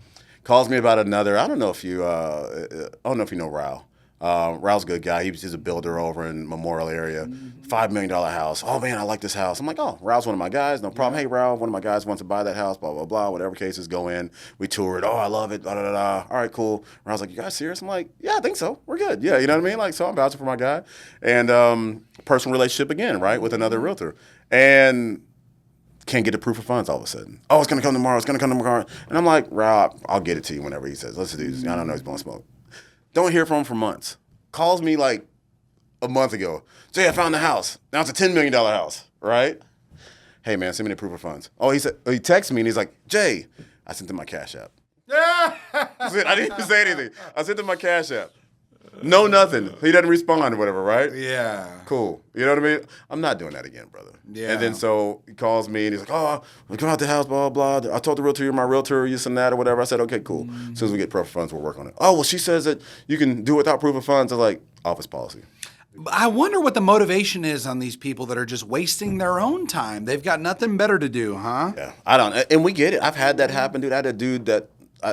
Calls me about another. I don't know if you know Rao. Rao's a good guy. He's a builder over in Memorial area. $5 million house. Oh, man, I like this house. I'm like, oh, Rao's one of my guys. No problem. Hey, Rao, one of my guys wants to buy that house, blah, blah, blah. Whatever cases, go in. We tour it. Oh, I love it. Da, da, da, da. All right, cool. Rao's like, you guys serious? I'm like, yeah, I think so. We're good. Yeah, you know what I mean? Like, so I'm vouching for my guy. And personal relationship again, right, with another realtor. And can't get a proof of funds all of a sudden. Oh, it's going to come tomorrow. It's going to come tomorrow. And I'm like, Rao, I'll get it to you whenever he says. Let's do this. I don't know. He's blowing smoke. Don't hear from him for months. Calls me like a month ago. Jay, I found the house. Now it's a $10 million house, right? Hey, man, send me the proof of funds. Oh, he texted me, and he's like, Jay, I sent him my Cash App. I didn't even say anything. I sent him my Cash App. No, nothing. He doesn't respond or whatever, right? Yeah. Cool. You know what I mean? I'm not doing that again, brother. Yeah. And then so he calls me, and he's like, oh, we come out the house, blah, blah, blah. I told the realtor you're my realtor, this and that, or whatever. I said, okay, cool. As soon as we get proof of funds, we'll work on it. Oh, well, she says that you can do it without proof of funds. I was like, office policy. I wonder what the motivation is on these people that are just wasting their own time. They've got nothing better to do, huh? Yeah, I don't. And we get it. I've had that happen, dude. I had a dude that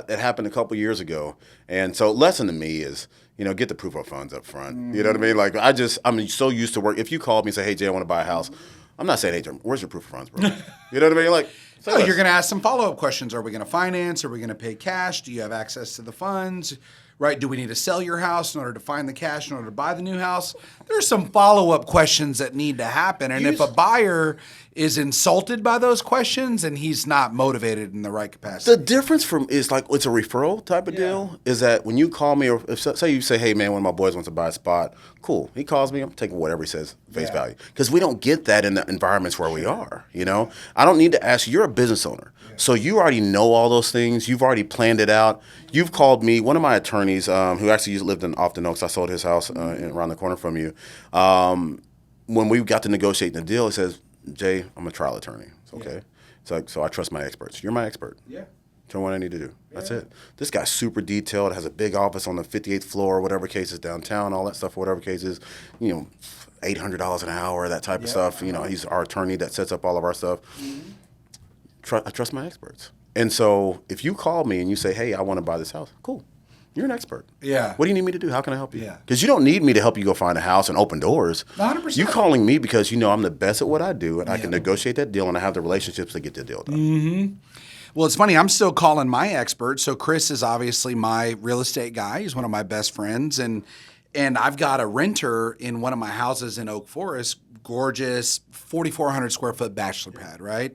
it happened a couple years ago. And so lesson to me is, get the proof of funds up front. You know what I mean? Like, I'm so used to work. If you called me and say, hey, Jay, I want to buy a house, I'm not saying, hey, Jay, where's your proof of funds, bro? You know what I mean? Like, no, you're going to ask some follow-up questions. Are we going to finance? Are we going to pay cash? Do you have access to the funds? Right? Do we need to sell your house in order to find the cash in order to buy the new house? There's some follow-up questions that need to happen. And if a buyer is insulted by those questions and he's not motivated in the right capacity. The difference is like it's a referral type of deal is that when you call me or if say you say, hey, man, one of my boys wants to buy a spot, cool. He calls me, I'm taking whatever he says, face value. Because we don't get that in the environments where we are, I don't need to ask you. You're a business owner. So you already know all those things. You've already planned it out. You've called me. One of my attorneys who actually lived in Off the Oaks, I sold his house around the corner from you. When we got to negotiating the deal, he says, Jay, I'm a trial attorney. It's okay. So I trust my experts. You're my expert. Yeah. Tell me what I need to do. That's it. This guy's super detailed, has a big office on the 58th floor, whatever case is downtown, all that stuff, whatever case is, $800 an hour, that type of stuff. He's our attorney that sets up all of our stuff. I trust my experts. And so if you call me and you say, hey, I want to buy this house, cool. You're an expert. Yeah. What do you need me to do? How can I help you? Yeah. Because you don't need me to help you go find a house and open doors. 100%. You calling me because I'm the best at what I do and I can negotiate that deal and I have the relationships to get the deal done. Mm-hmm. Well, it's funny. I'm still calling my expert. So Chris is obviously my real estate guy. He's one of my best friends. And I've got a renter in one of my houses in Oak Forest, gorgeous 4,400 square foot bachelor pad, right?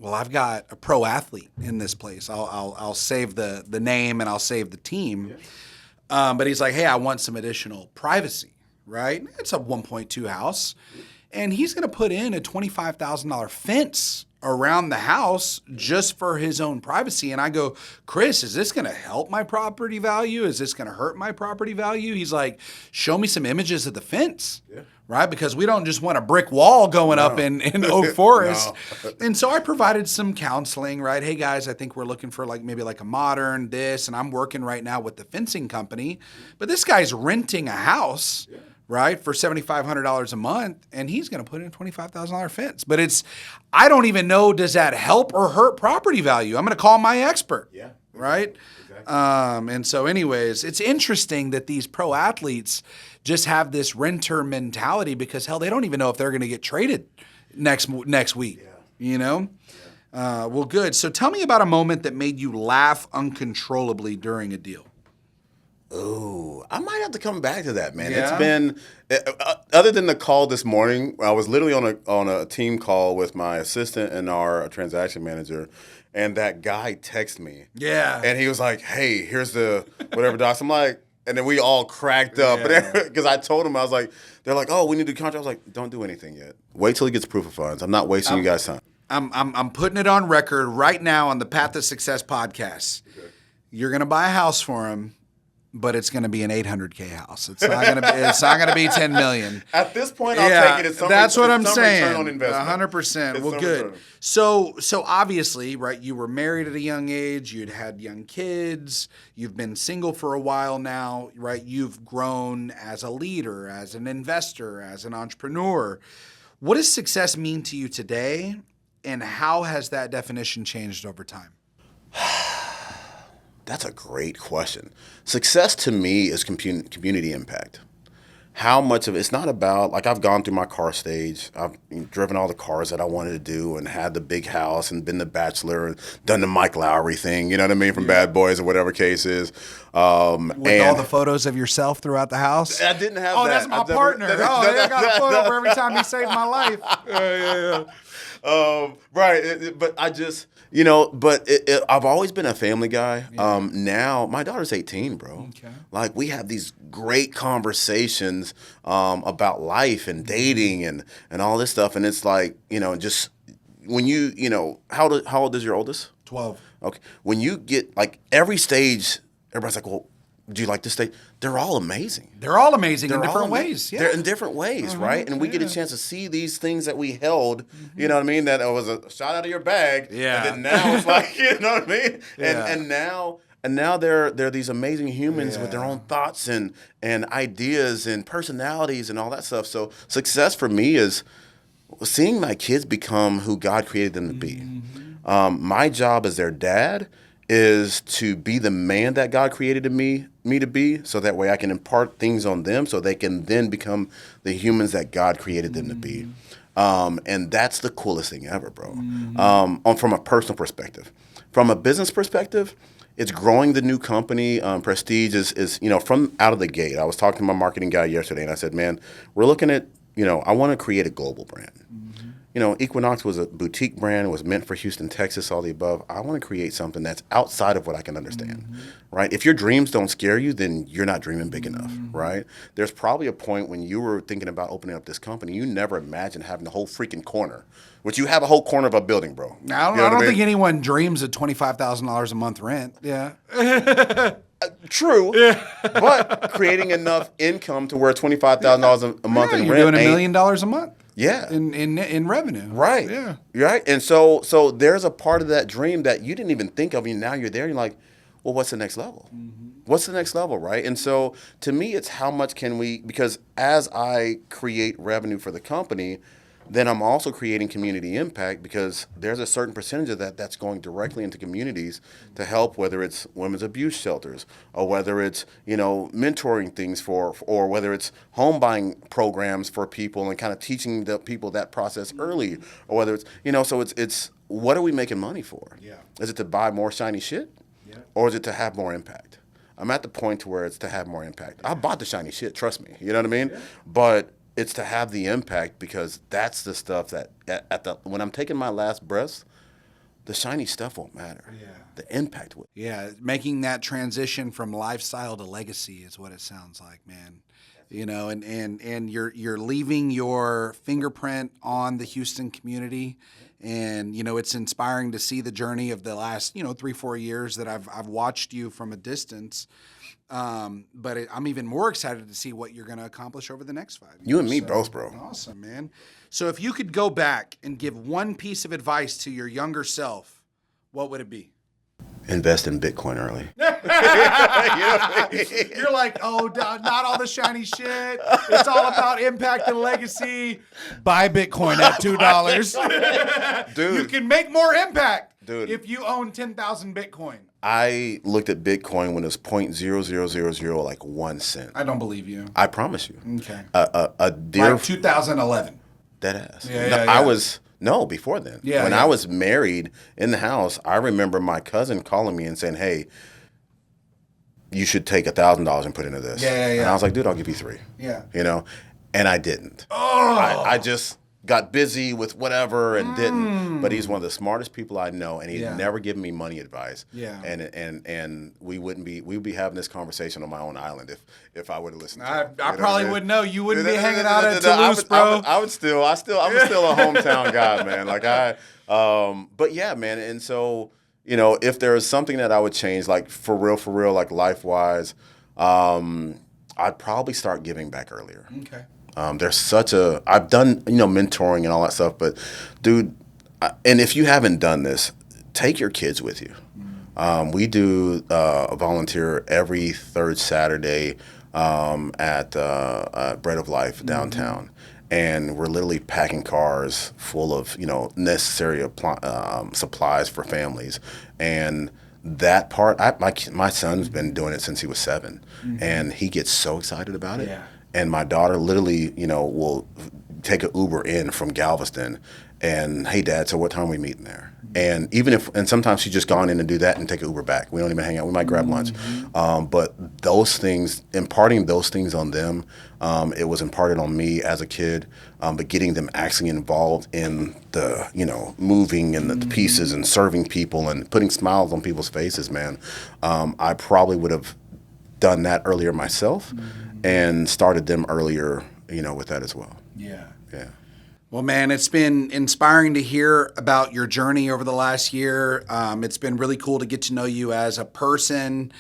Well, I've got a pro athlete in this place. I'll save the name and I'll save the team. But he's like, hey, I want some additional privacy, right? It's a 1.2 house. And he's going to put in a $25,000 fence around the house just for his own privacy. And I go, Chris, is this going to help my property value? Is this going to hurt my property value? He's like, show me some images of the fence. Yeah. Right? Because we don't just want a brick wall going up in Oak Forest. And so I provided some counseling, right? Hey guys, I think we're looking for maybe a modern this, and I'm working right now with the fencing company. But this guy's renting a house, right, for $7,500 a month, and he's going to put in a $25,000 fence. But I don't even know, does that help or hurt property value? I'm going to call my expert. Yeah. Right? Exactly. And so anyways, it's interesting that these pro athletes just have this renter mentality because, hell, they don't even know if they're going to get traded next week, Well, good. So tell me about a moment that made you laugh uncontrollably during a deal. Oh, I might have to come back to that, man. Yeah. It's been, other than the call this morning, I was literally on a team call with my assistant and our transaction manager, and that guy texted me. Yeah. And he was like, hey, here's the whatever docs. I'm like, and then we all cracked up. Because I told him, I was like, they're like, oh, we need to do contract. I was like, don't do anything yet. Wait till he gets proof of funds. I'm not wasting you guys' time. I'm putting it on record right now on the Path to Success podcast. Okay. You're going to buy a house for him. but it's going to be an 800K house. It's not going to be. It's not going to be 10 million. At this point, I'll take it. It's That's what I'm saying. Return on investment. 100%. Well, good. Return. So obviously, right? You were married at a young age. You'd had young kids. You've been single for a while now, right? You've grown as a leader, as an investor, as an entrepreneur. What does success mean to you today, and how has that definition changed over time? That's a great question. Success to me is community impact. How much of it's not about, like, I've gone through my car stage. I've driven all the cars that I wanted to do and had the big house and been the bachelor and done the Mike Lowry thing, you know what I mean, from Bad Boys or whatever case is. With all the photos of yourself throughout the house? I didn't have that. Oh, that's my partner. I got a photo for every time he saved my life. Right. But I just, I've always been a family guy. Yeah. Now, my daughter's 18, bro. Okay. Like, we have these great conversations about life and dating and all this stuff. And it's like, just when how old is your oldest? 12. Okay. When you get, like, every stage, everybody's like, well, do you like this stage? They're all amazing. They're all amazing in different ways. Yeah. They're in different ways, right? And we get a chance to see these things that we held, you know what I mean? That it was a shot out of your bag. Yeah. And then now it's like, you know what I mean? Yeah. And now they're these amazing humans with their own thoughts and ideas and personalities and all that stuff. So success for me is seeing my kids become who God created them to be. My job as their dad is to be the man that God created me to be, so that way I can impart things on them so they can then become the humans that God created them to be. And that's the coolest thing ever, bro. From a personal perspective. From a business perspective, it's growing the new company. Prestige is from out of the gate. I was talking to my marketing guy yesterday, and I said, man, we're looking at, I want to create a global brand. Equinox was a boutique brand. It was meant for Houston, Texas, all the above. I want to create something that's outside of what I can understand, right? If your dreams don't scare you, then you're not dreaming big enough, right? There's probably a point when you were thinking about opening up this company, you never imagined having the whole freaking corner, which you have a whole corner of a building, bro. I don't think anyone dreams of $25,000 a month rent. Yeah. True, but creating enough income to where $25,000 a month in you're rent doing $1 million a month. Yeah, in revenue. Right. Yeah. Right. And so there's a part of that dream that you didn't even think of, and now you're there. And you're like, well, what's the next level? What's the next level, right? And so to me, it's how much can we? Because as I create revenue for the company, then I'm also creating community impact, because there's a certain percentage of that's going directly into communities to help, whether it's women's abuse shelters or whether it's, mentoring things or whether it's home buying programs for people and kind of teaching the people that process early, or whether it's, so it's what are we making money for? Yeah. Is it to buy more shiny shit? Yeah. Or is it to have more impact? I'm at the point to where it's to have more impact. I bought the shiny shit, trust me. You know what I mean? Yeah. But it's to have the impact, because that's the stuff that when I'm taking my last breaths, the shiny stuff won't matter. Yeah. The impact will. Yeah, making that transition from lifestyle to legacy is what it sounds like, man. And you're leaving your fingerprint on the Houston community. And, it's inspiring to see the journey of the last, 3-4 years that I've watched you from a distance. But I'm even more excited to see what you're going to accomplish over the next 5 years. You and me both, bro. Awesome, man. So if you could go back and give one piece of advice to your younger self, what would it be? Invest in Bitcoin early. You're like, oh, not all the shiny shit. It's all about impact and legacy. Buy Bitcoin at $2. Dude. You can make more impact if you own 10,000 Bitcoin. I looked at Bitcoin when it was 0.0000 like 1 cent. I don't believe you. I promise you. Okay. A dear like 2011. Dead ass. Yeah. I was before then. Yeah. When I was married in the house, I remember my cousin calling me and saying, "Hey, you should take $1,000 and put into this." Yeah. And I was like, "Dude, I'll give you 3." Yeah. And I didn't. Oh. I just got busy with whatever and didn't. But he's one of the smartest people I know, and he'd never given me money advice. Yeah. And we would be having this conversation on my own island if I would have listened to him. I probably wouldn't know. You wouldn't be hanging out at Toulouse, bro. I'm still a hometown guy, man. But yeah, man. And so, if there was something that I would change, like for real, like life-wise, I'd probably start giving back earlier. Okay. I've done, mentoring and all that stuff, but dude, and if you haven't done this, take your kids with you. We do a volunteer every third Saturday at Bread of Life downtown. And we're literally packing cars full of, necessary supplies for families. And that part, my son's been doing it since he was 7, and he gets so excited about it. Yeah. And my daughter literally, will take an Uber in from Galveston, and hey, Dad, so what time are we meeting there? And and sometimes she's just gone in and do that and take an Uber back. We don't even hang out. We might grab lunch. But those things, imparting those things on them, it was imparted on me as a kid. But getting them actually involved in the, moving and the pieces and serving people and putting smiles on people's faces, man. I probably would have done that earlier myself and started them earlier, with that as well. Yeah. Yeah. Well, man, it's been inspiring to hear about your journey over the last year. It's been really cool to get to know you as a person,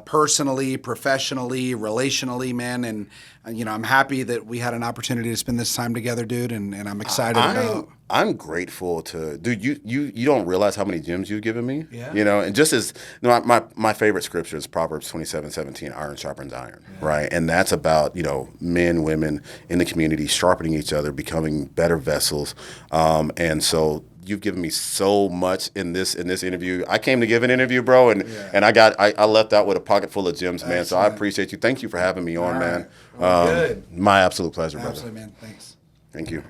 personally, professionally, relationally, man. And, I'm happy that we had an opportunity to spend this time together, dude. And I'm excited about. I'm grateful dude. You don't realize how many gems you've given me. Yeah. And just as my favorite scripture is Proverbs 27:17, iron sharpens iron, right? And that's about men, women in the community sharpening each other, becoming better vessels. And so you've given me so much in this interview. I came to give an interview, bro, and I left out with a pocket full of gems, man. So I appreciate you. Thank you for having me on, man. Well, good. My absolute pleasure, brother. Absolutely, man. Thanks. Thank you.